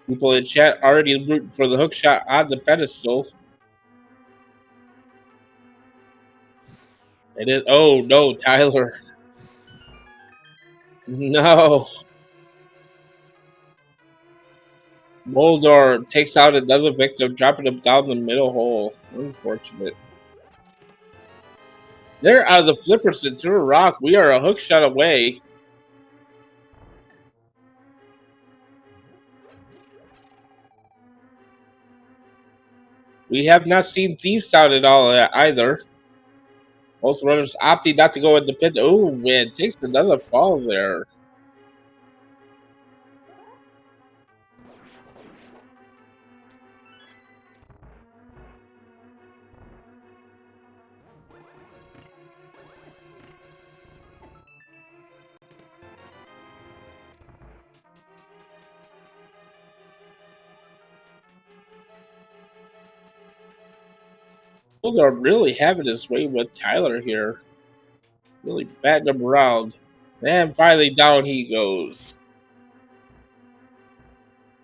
People in chat already rooting for the hook shot on the pedestal. It is. Oh no, Tyler. No. Moldor takes out another victim, dropping him down the middle hole. Unfortunate. They're out of the flippers into a rock. We are a hook shot away. We have not seen Thieves out at all either. Most runners opting not to go in the pit. Oh, man, takes another fall there. Moldor really having his way with Tyler here. Really batting him around. And finally down he goes.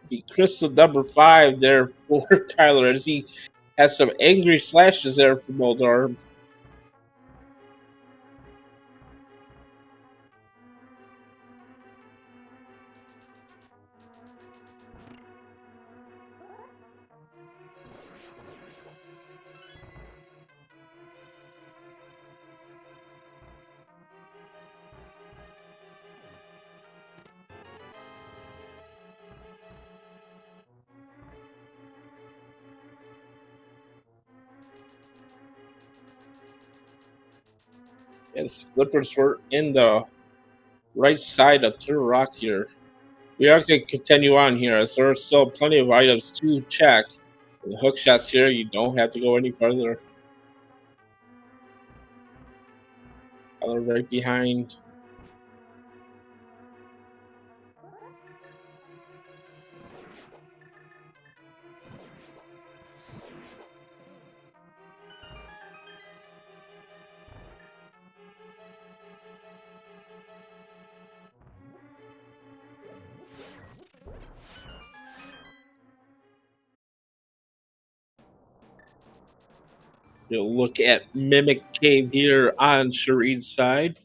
The crystal number 5 there for Tyler as he has some angry slashes there for Moldor. His flippers were in the right side of Turtle Rock here. We are going to continue on here as there are still plenty of items to check. The hook shots here, you don't have to go any further. Tyler right behind. We'll look at Mimic Cave here on Shireen's side.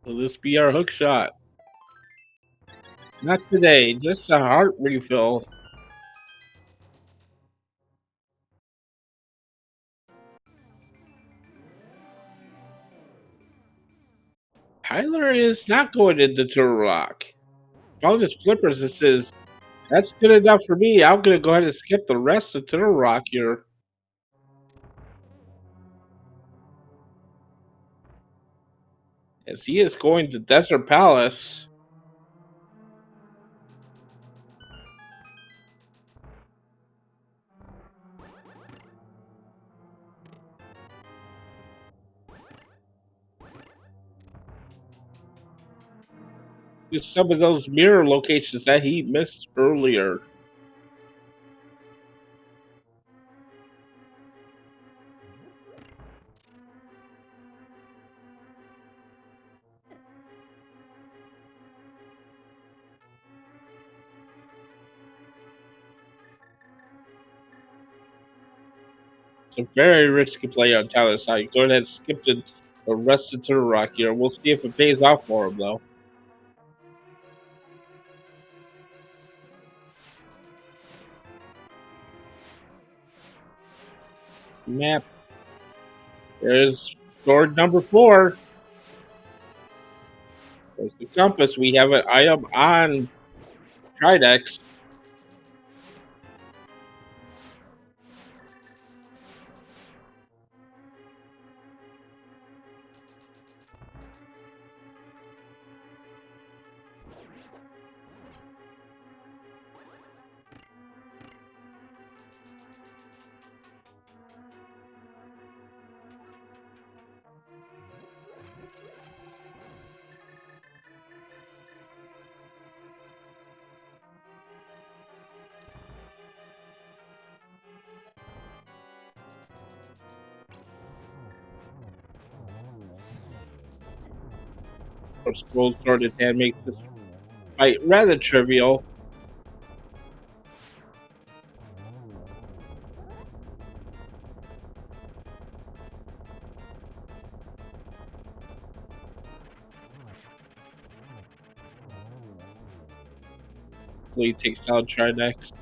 Will this be our hook shot? Not today, just a heart refill. Tyler is not going into Turtle Rock. All his flippers, this is that's good enough for me. I'm gonna go ahead and skip the rest of Turtle Rock here. As he is going to Desert Palace. To some of those mirror locations that he missed earlier. It's a very risky play on Tyler's side. Go ahead and skip the rest of Turtle Rock here. We'll see if it pays off for him, though. Map. There's sword number 4. There's the compass. We have an item on Tridex. Or scroll sword in hand makes this fight rather trivial. Flute takes out Tridex.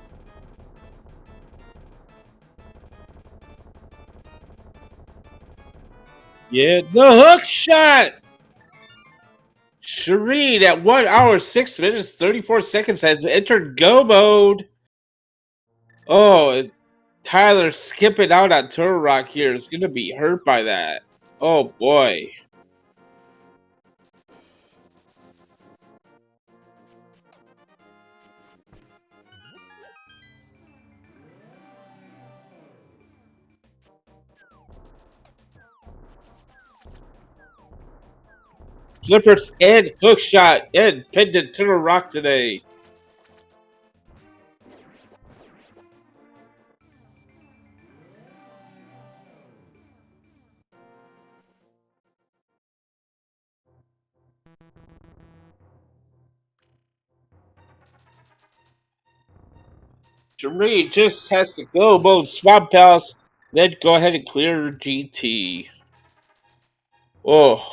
Yeah, the hook shot! Shireen at 1 hour, 6 minutes, 34 seconds has entered go mode. Oh, Tyler skipping out on Turtle Rock here is going to be hurt by that. Oh boy. Flippers and hook shot and pendant Turtle Rock today. Shireen just has to go both Swamp Palace, then go ahead and clear GT. Oh,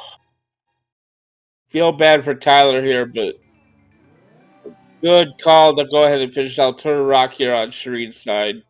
feel bad for Tyler here, but good call to go ahead and finish out Turtle Rock here on Shireen's side.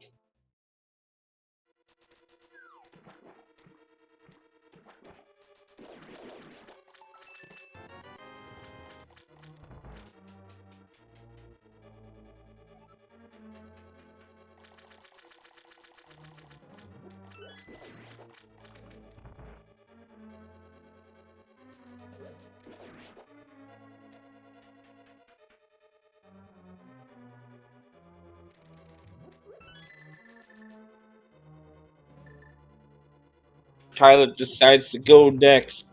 Tyler decides to go next.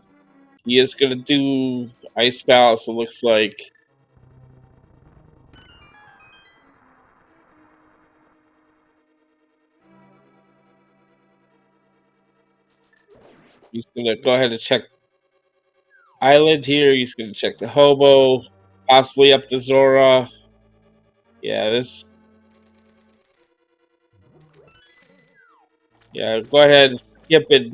He is going to do Ice Palace, it looks like. He's going to go ahead and check island here. He's going to check the hobo, possibly up to Zora. Yeah, this. Yeah, go ahead and skip it.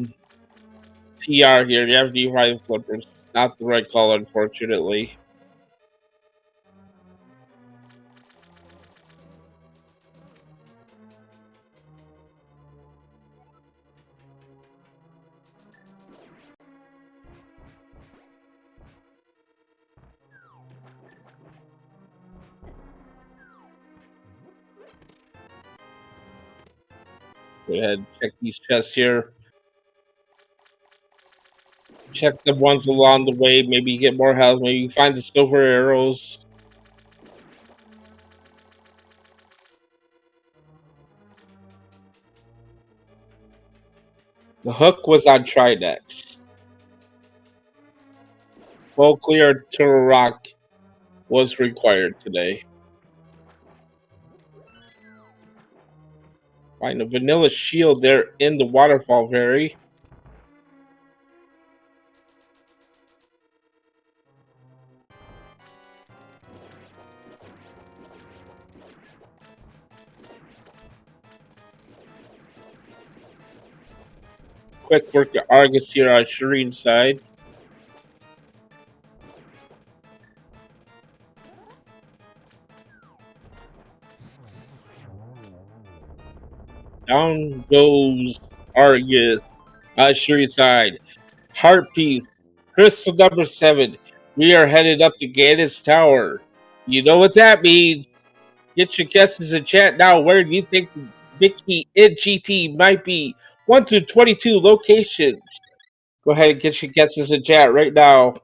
TR here. You have to ride flippers. Not the right call, unfortunately. Go ahead and check these chests here. Check the ones along the way. Maybe you get more health. Maybe you find the silver arrows. The hook was on Tridex. Full clear Turtle Rock was required today. Find a vanilla shield there in the waterfall very. Quick work to Argus here on Shireen's side. Down goes Argus on Shireen's side. Heart piece. Crystal number 7. We are headed up to Gannis Tower. You know what that means. Get your guesses in chat now. Where do you think Vicky in GT might be? 1 through 22 locations. Go ahead and get your guesses in chat right now.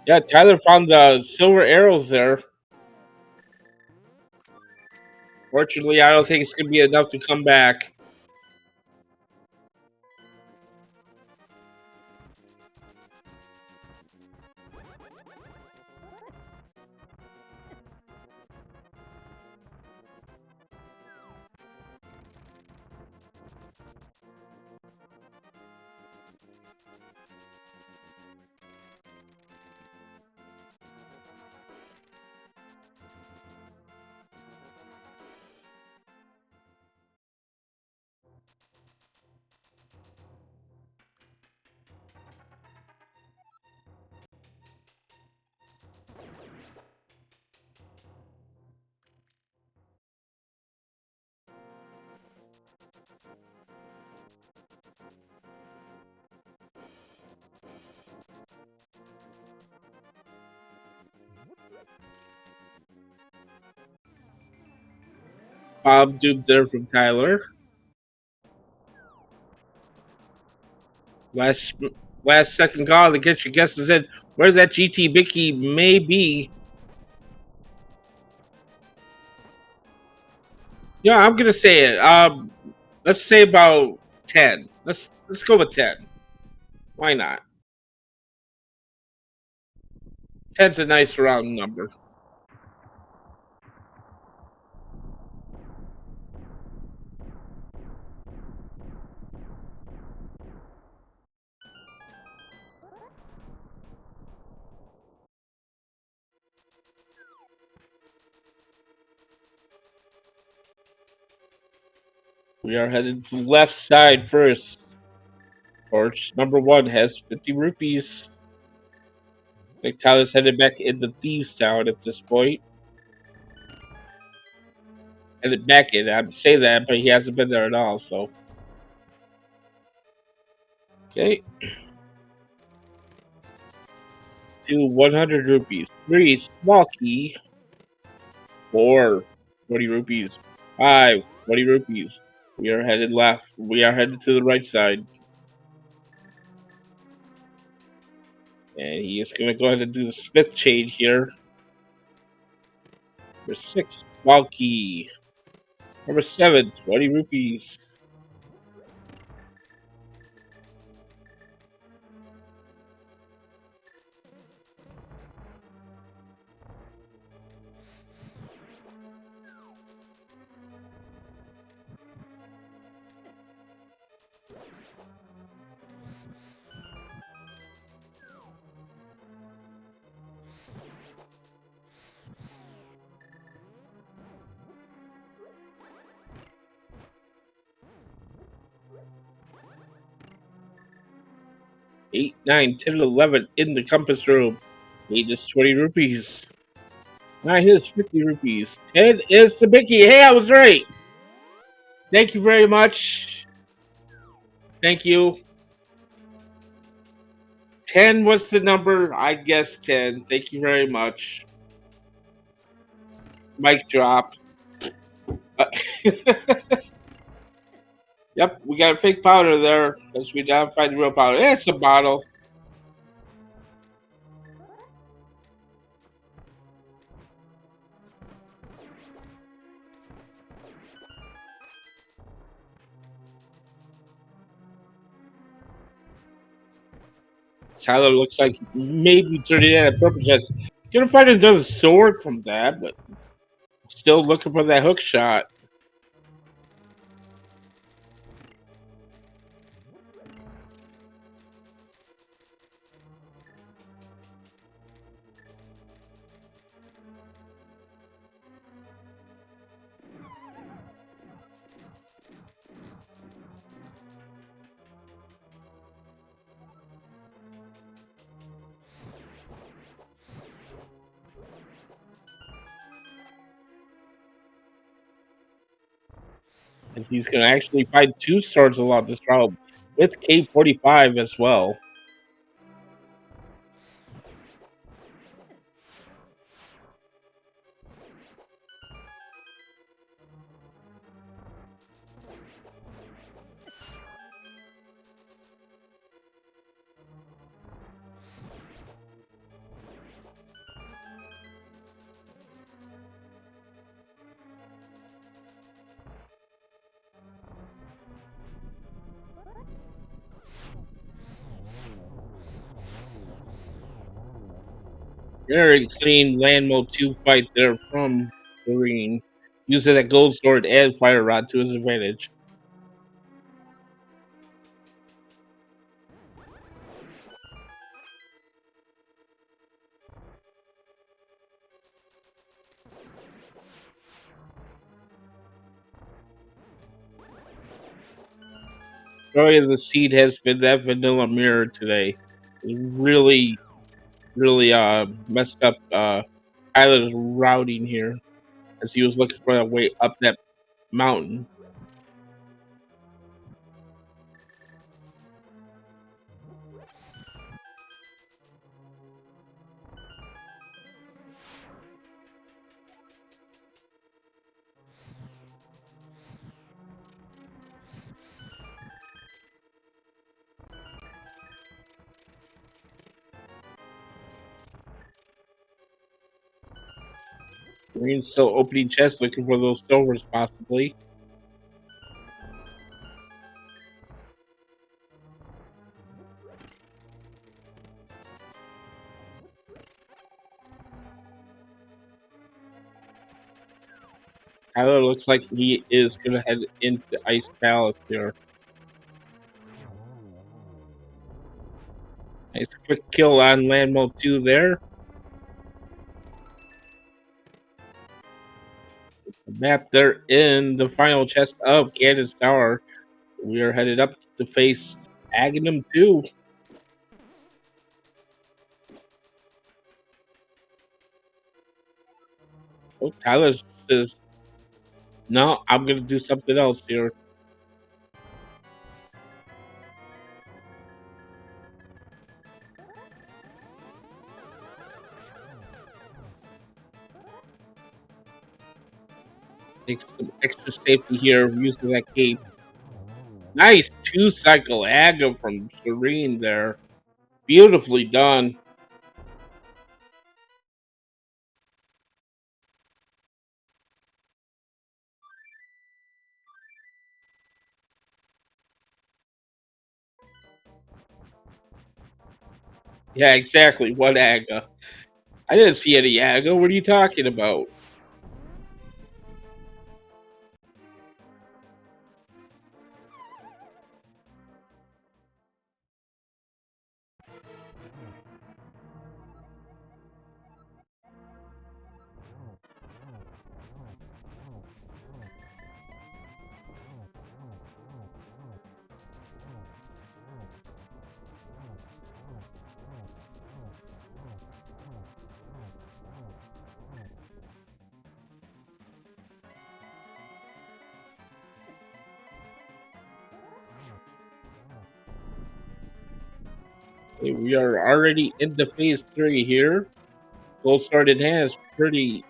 Yeah, Tyler found the silver arrows there. Fortunately, I don't think it's going to be enough to come back. Duped there from Tyler. Last second call to get your guesses in where that GT Mickey may be. Yeah, I'm gonna say it. Let's say about 10. Let's go with 10. Why not? 10's a nice round number. We are headed to the left side first. Torch number 1 has 50 rupees. I think Tyler's headed back into Thieves Town at this point. Headed back in. I'd say that, but he hasn't been there at all, so. Okay. 2, 100 rupees. 3, small key. 4, 20 rupees. 5, 20 rupees. We are headed left. We are headed to the right side. And he is going to go ahead and do the Smith chain here. Number 6, small key. Number 7, 20 rupees. Eight, 9, 10, 11 in the compass room. 8 is 20 rupees. 9 is 50 rupees. 10 is the Mickey. Hey, I was right. Thank you very much. Thank you. 10 was the number. I guessed 10. Thank you very much. Mic drop. Yep, we got a fake powder there because we didn't find the real powder. It's a bottle. Tyler looks like maybe turning in a purple chest. Gonna find another sword from that, but still looking for that hook shot. Because he's gonna actually find two swords along this route with K45 as well. Very clean land mode 2 fight there from Green. Using that gold sword and fire rod to his advantage. Story of the Seed has been that vanilla mirror today. It really messed up Tyler's routing here as he was looking for a way up that mountain. Green's still opening chests looking for those silvers possibly. Tyler looks like he is going to head into Ice Palace here. Nice quick kill on land mode 2 there. The map there in the final chest of Candace Tower. We are headed up to face Agnum 2. Oh, Tyler says, no, I'm going to do something else here. Take some extra safety here using that cape. Nice 2-cycle Agam from Serene there. Beautifully done. Yeah, exactly. What Aga? I didn't see any Aga. What are you talking about? Okay, we are already into phase 3 here. Gold sword in hand is pretty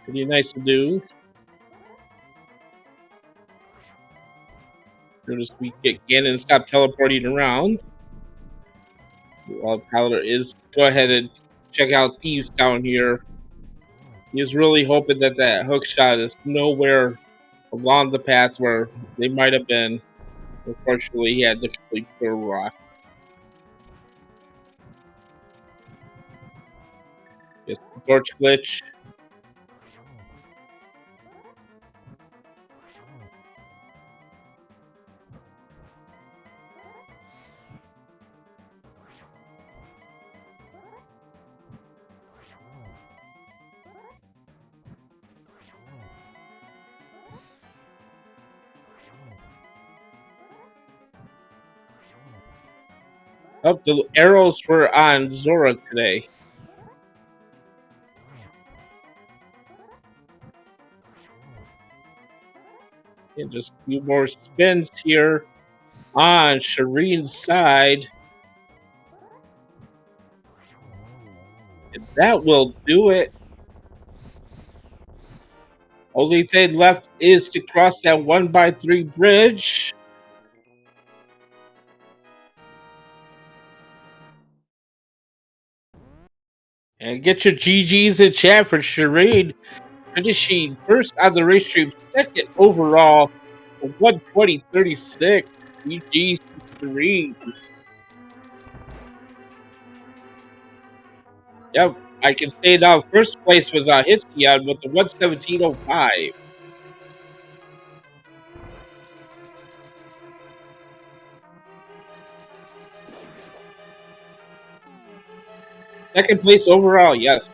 nice to do. Soon as we get Ganon and stop teleporting around. While Tyler is go ahead and check out Thieves down here. He's really hoping that that hook shot is nowhere along the path where they might have been. Unfortunately, he had to complete the rock. It's the torch glitch. Oh, the arrows were on Zora today. And just a few more spins here on Shireen's side. And that will do it. Only thing left is to cross that 1x3 bridge. And get your GGs in chat for Shireen, finishing first on the race stream, second overall for 120.36. GGs to Shireen. Yep, I can say now first place was Hitsuyan with the 117.05. Second place overall, yes.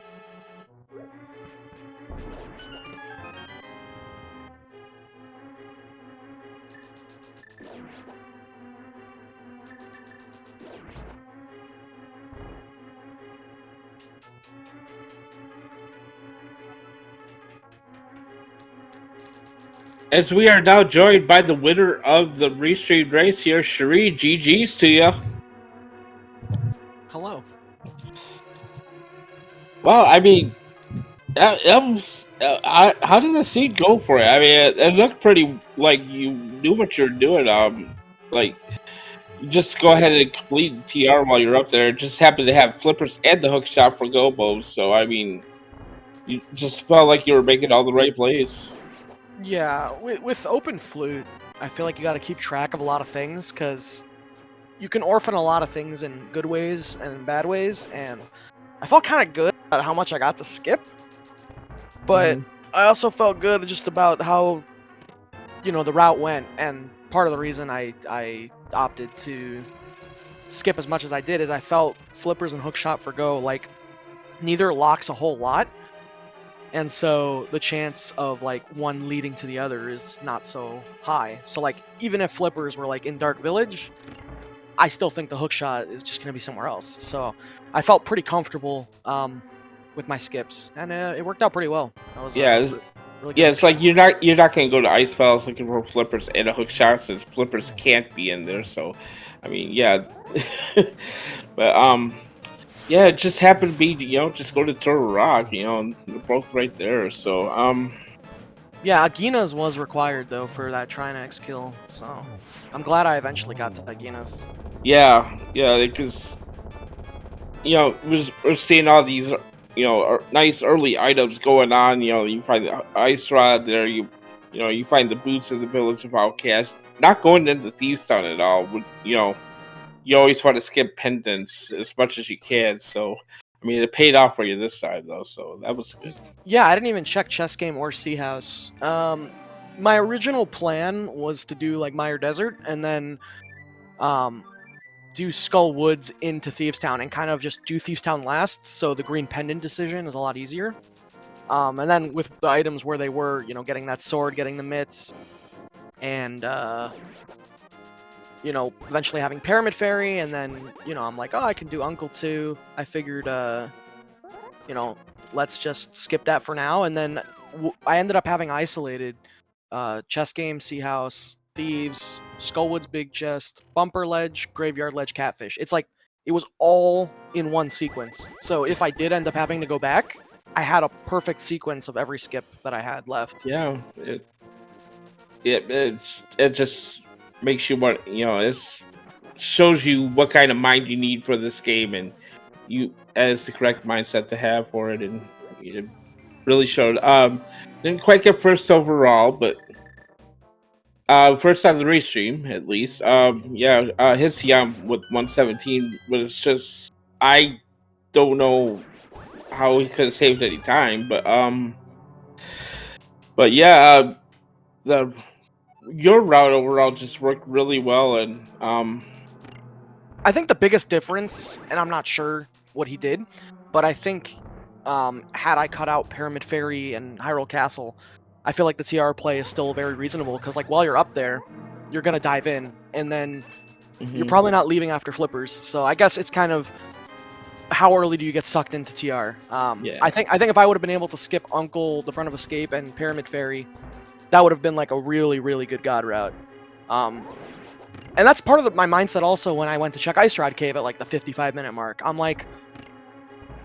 As we are now joined by the winner of the restreamed race here, Shireen. GGs to you. Hello. Well, I mean, that was how did the scene go for you? I mean, it looked pretty like you knew what you're doing. Like you just go ahead and complete TR while you're up there. It just happened to have flippers and the hook shot for gobos. So I mean, you just felt like you were making all the right plays. Yeah, with open flute, I feel like you got to keep track of a lot of things because you can orphan a lot of things in good ways and in bad ways. And I felt kind of good about how much I got to skip, but I also felt good just about how the route went. And part of the reason I opted to skip as much as I did is I felt flippers and hookshot for go like neither locks a whole lot. And so the chance of like one leading to the other is not so high. So like even if flippers were like in Dark Village, I still think the hookshot is just gonna be somewhere else. So I felt pretty comfortable with my skips, and it worked out pretty well. That was Yeah, really good. yeah. It's like you're not gonna go to Ice Palace looking for flippers and a hook shot since flippers can't be in there. So, I mean, yeah. But yeah, it just happened to be just go to Turtle Rock. And they're both right there. So yeah, Agina's was required though for that Trinex kill, so I'm glad I eventually got to Agina's. yeah, because we're seeing all these nice early items going on. You find the ice rod there. You find the boots in the village of Outcast. Not going into Thieves Town at all. You always want to skip pendants as much as you can. So I mean, it paid off for you this time though. So that was good. Yeah, I didn't even check Chess Game or Sea House. My original plan was to do like Mire Desert and then do Skull Woods into Thieves Town and kind of just do Thieves Town last, so the green pendant decision is a lot easier. And then with the items where they were, getting that sword, getting the mitts, and eventually having Pyramid Fairy, and then I'm like, oh, I can do Uncle too. I figured, let's just skip that for now, and then I ended up having isolated Chess Game, Sea House, Thieves, Skullwood's Big Chest, Bumper Ledge, Graveyard Ledge, Catfish. It it was all in one sequence. So if I did end up having to go back, I had a perfect sequence of every skip that I had left. Yeah, it just makes you want, it's shows you what kind of mind you need for this game, and you as the correct mindset to have for it, and it really showed. Didn't quite get first overall, but first on the race stream at least. Yeah, his with 117 was just, I don't know how he could have saved any time, but yeah, the your route overall just worked really well, and I think the biggest difference, and I'm not sure what he did, but I think had I cut out Pyramid Fairy and Hyrule Castle, I feel like the TR play is still very reasonable because like while you're up there, you're gonna dive in, and then you're mhm, probably not leaving after flippers. So I guess it's kind of how early do you get sucked into TR? yeah. I think if I would have been able to skip Uncle, the Front of Escape, and Pyramid Fairy, that would have been like a really really good God route. Um, and that's part of my mindset also when I went to check Ice Rod Cave at like the 55-minute mark. I'm like,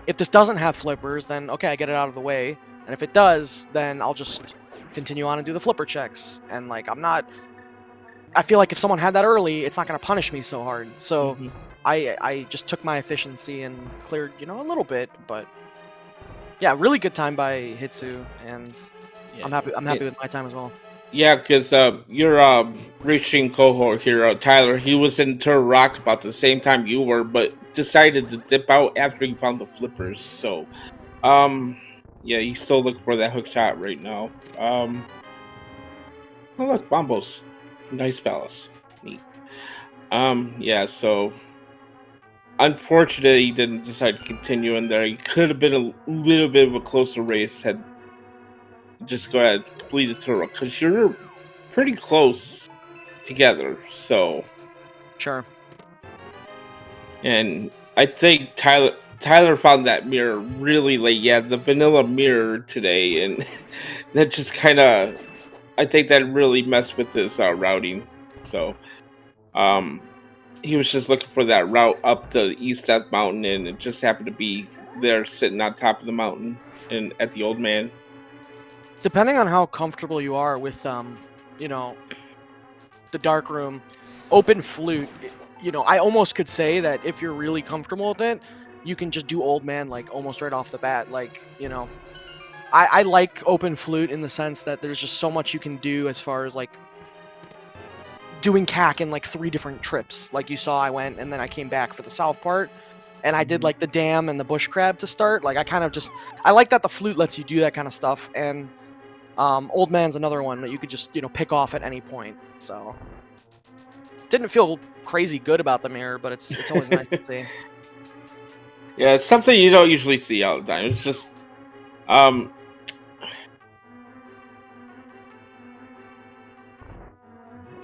if this doesn't have flippers, then okay, I get it out of the way. And if it does, then I'll just continue on and do the flipper checks. And like, I feel like if someone had that early, it's not going to punish me so hard. So Mhm. I just took my efficiency and cleared, a little bit. But yeah, really good time by Hitsu. And Yeah. I'm happy with my time as well. Yeah, because your racing cohort here, Tyler, he was in Turtle Rock about the same time you were, but decided to dip out after he found the flippers. So, yeah, he's still looking for that hook shot right now. Oh look, Bombos, nice palace, neat. Yeah, so unfortunately, he didn't decide to continue in there. He could have been a little bit of a closer race had just go ahead and complete the Turtle because you're pretty close together. So. Sure. And I think Tyler found that mirror really late. Yeah, the vanilla mirror today, and that just kind of, I think that really messed with his routing. So, um, he was just looking for that route up the East Death Mountain, and it just happened to be there sitting on top of the mountain and at the Old Man. Depending on how comfortable you are with, you know, the dark room, open flute, I almost could say that if you're really comfortable with it, you can just do old man like almost right off the bat. Like, I like open flute in the sense that there's just so much you can do as far as like doing CAC in like 3 different trips. Like you saw, I went and then I came back for the south part, and I did Mhm. like the dam and the bush crab to start. Like I like that the flute lets you do that kind of stuff. And old man's another one that you could just pick off at any point. So didn't feel crazy good about the mirror, but it's always nice to see. Yeah, it's something you don't usually see all the time. It's just, um,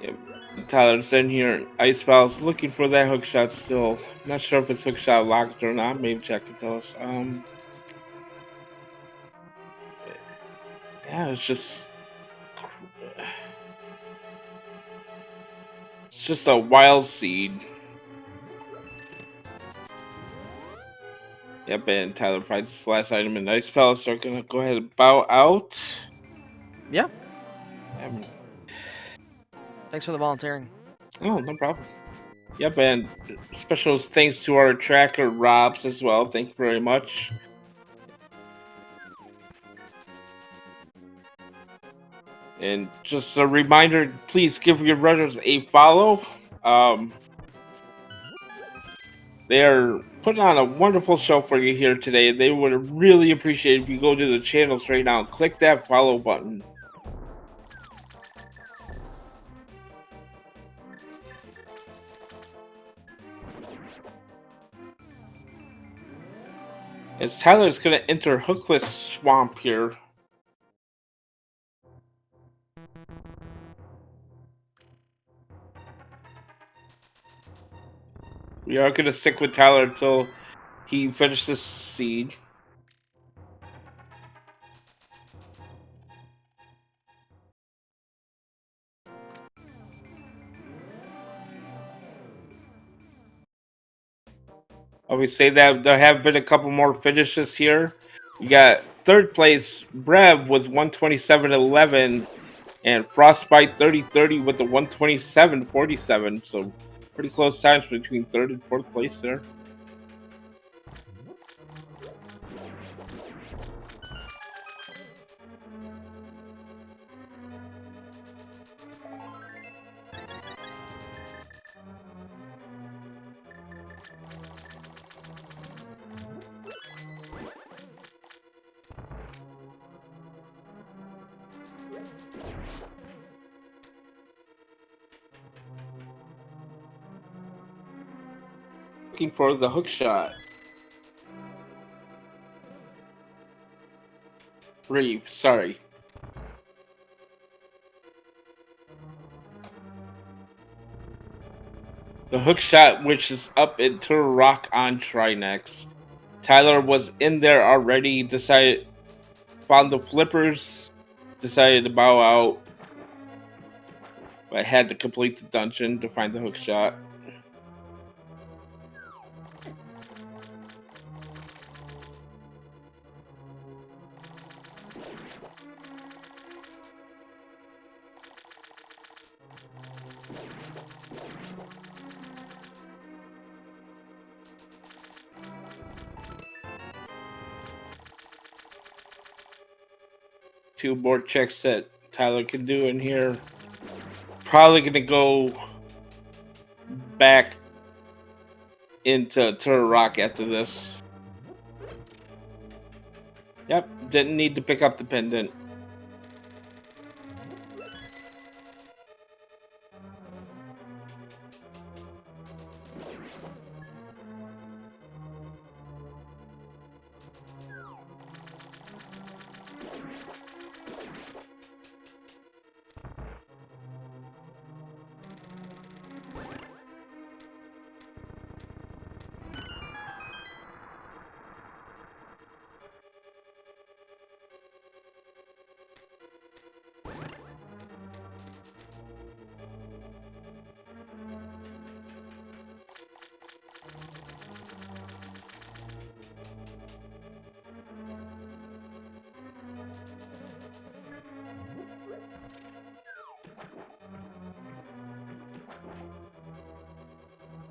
yeah, Tyler's in here in Ice Files looking for that hook shot still. Not sure if it's hook shot locked or not. Maybe Jack can tell us. Yeah, it's just a wild seed. Yep, and Tyler finds this last item in Ice Palace. Are gonna go ahead and bow out. Yeah, Um, thanks for the volunteering. oh, no problem. Yep, and special thanks to our tracker Robs as well. Thank you very much. And just a reminder, please give your brothers a follow. Um, they are putting on a wonderful show for you here today. They would really appreciate if you go to the channels right now and click that follow button. As Tyler's going to enter Hookless Swamp here. We are going to stick with Tyler until he finishes seed. always say that there have been a couple more finishes here. You got third place Brev with 127.11 and Frostbite 3030 with the 127.47. So pretty close times between third and fourth place there. Looking for the hook shot. Reeve, sorry. The hook shot, which is up into Rock on Trinex. Tyler was in there already, decided, found the flippers, decided to bow out, but had to complete the dungeon to find the hook shot. Two more checks that Tyler can do in here. Probably gonna go back into Rock after this. Yep, didn't need to pick up the pendant.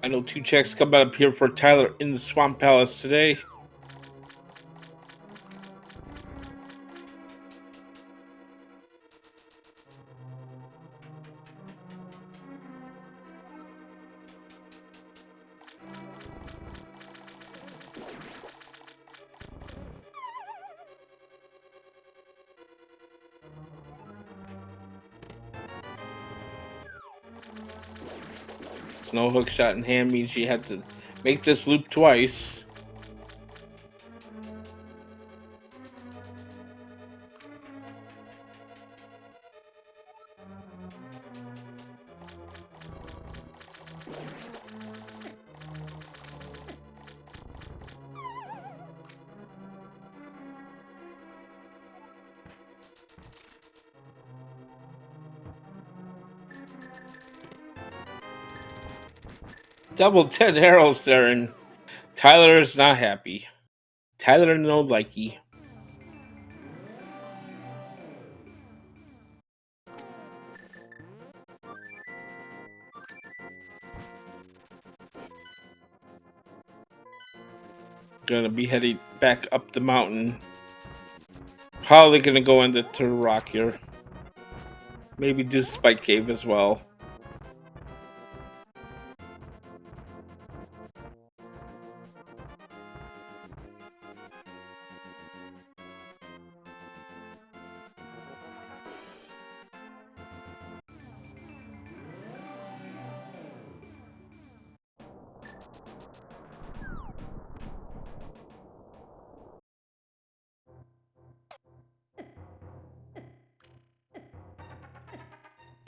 I know two checks come up here for Tyler in the Swamp Palace today. No hook shot in hand means you have to make this loop twice. Double 10 arrows there, and Tyler is not happy. Tyler no likey. Gonna be heading back up the mountain. Probably gonna go into Rock here. Maybe do Spike Cave as well.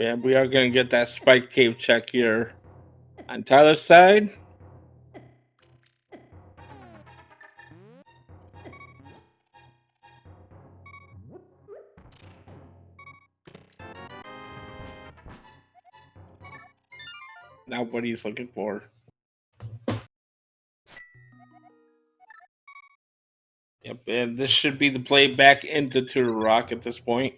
And we are gonna get that Spike Cave check here on Tyler's side. Not what he's looking for. Yep, and this should be the play back into Turok at this point.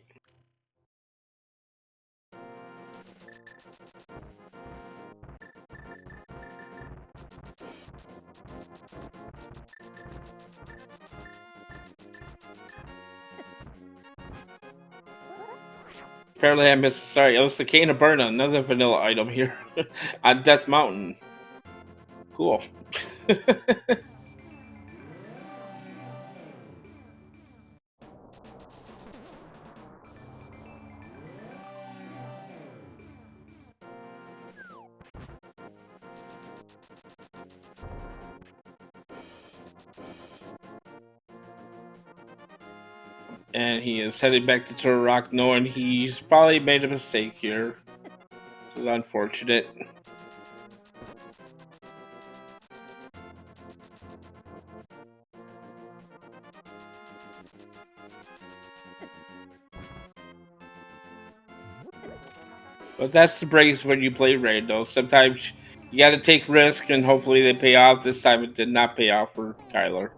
Apparently I missed, sorry, it was the Cane of Burna, another vanilla item here on Death Mountain. Cool. And he is heading back to Turok knowing he's probably made a mistake here. This is unfortunate. But that's the breaks when you play rando. Sometimes you got to take risk, and hopefully they pay off. This time it did not pay off for Kyler.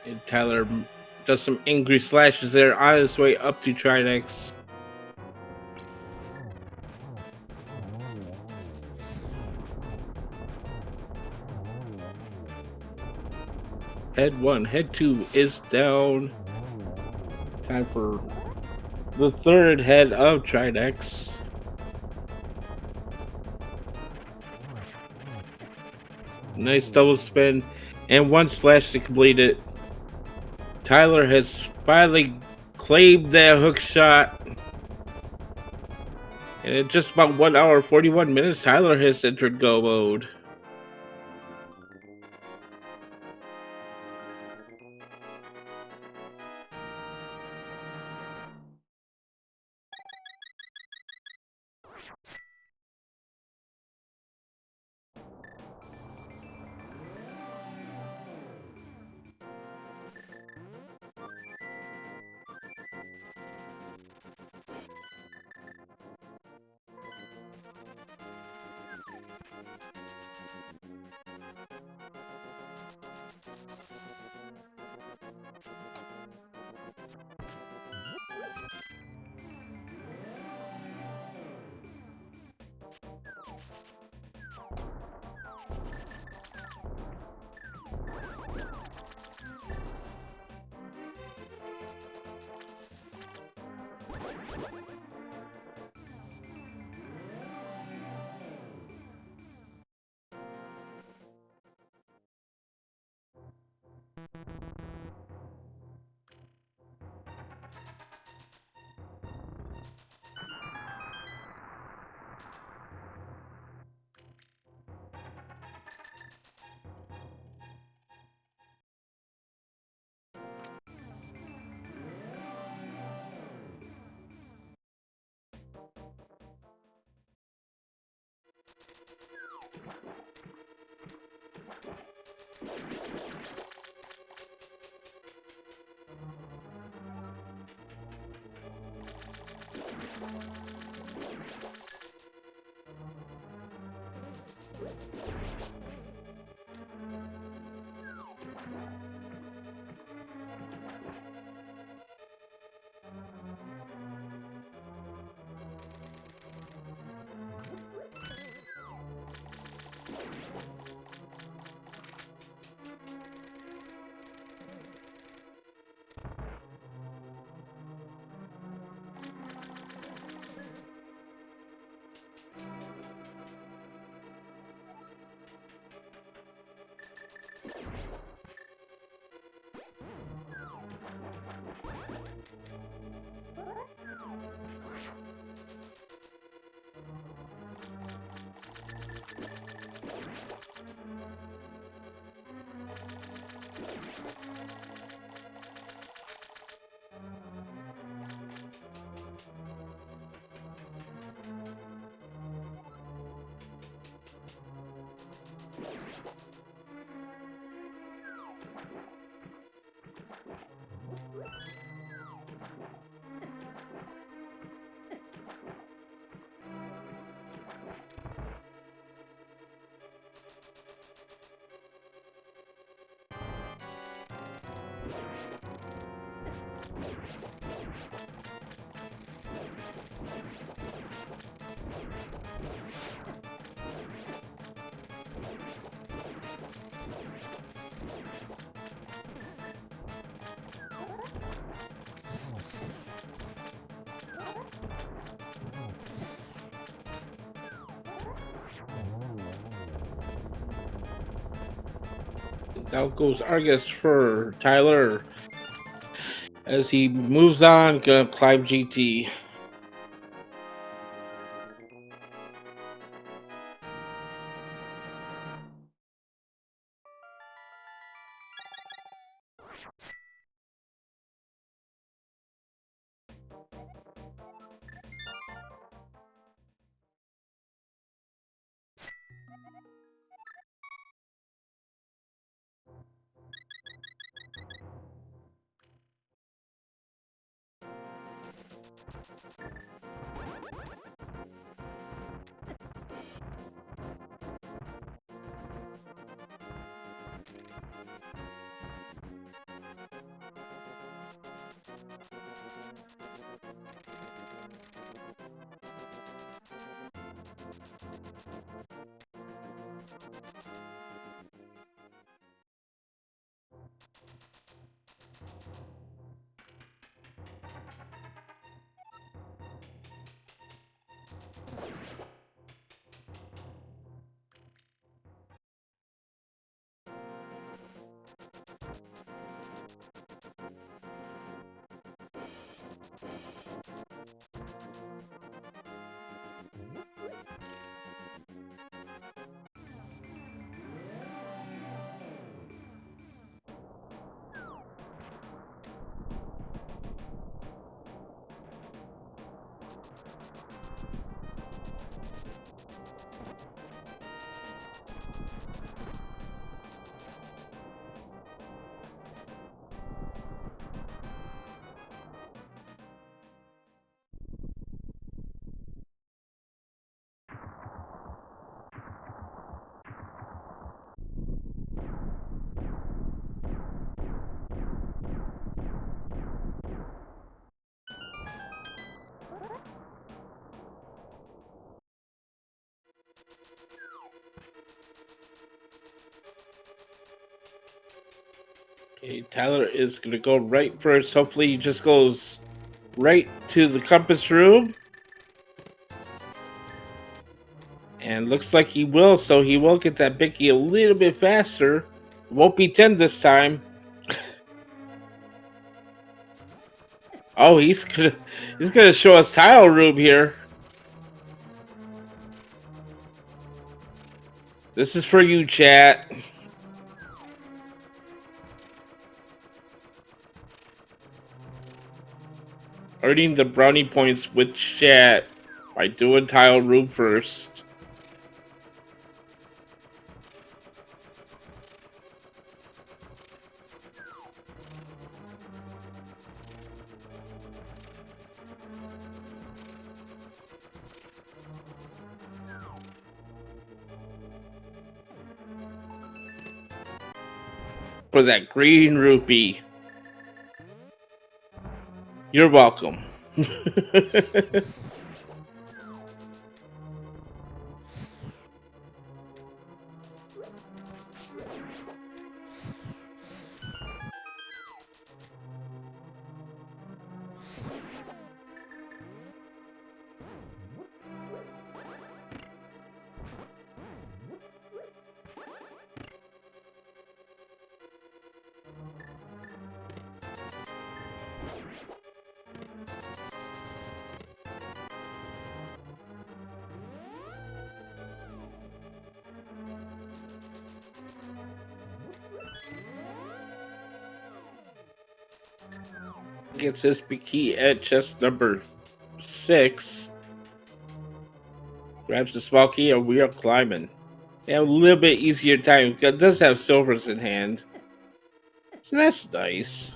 And Tyler does some angry slashes there on his way up to Trinex. Head 1, head 2 is down. Time for the third head of Trinex. Nice double spin and one slash to complete it. Tyler has finally claimed that hook shot. And in just about 1 hour 41 minutes, Tyler has entered go mode. Down goes Argus for Tyler. As he moves on, gonna climb GT. Okay, Tyler is gonna go right first. Hopefully he just goes right to the compass room. And looks like he will, so he will get that Bicky a little bit faster. Won't be 10 this time. Oh, he's gonna show us tile room here. This is for you, chat. Earning the brownie points with chat by doing tile room first. For that green rupee. You're welcome. Gets his key at chest number 6. Grabs the small key and we are climbing. They have a little bit easier time because it does have silvers in hand. So that's nice.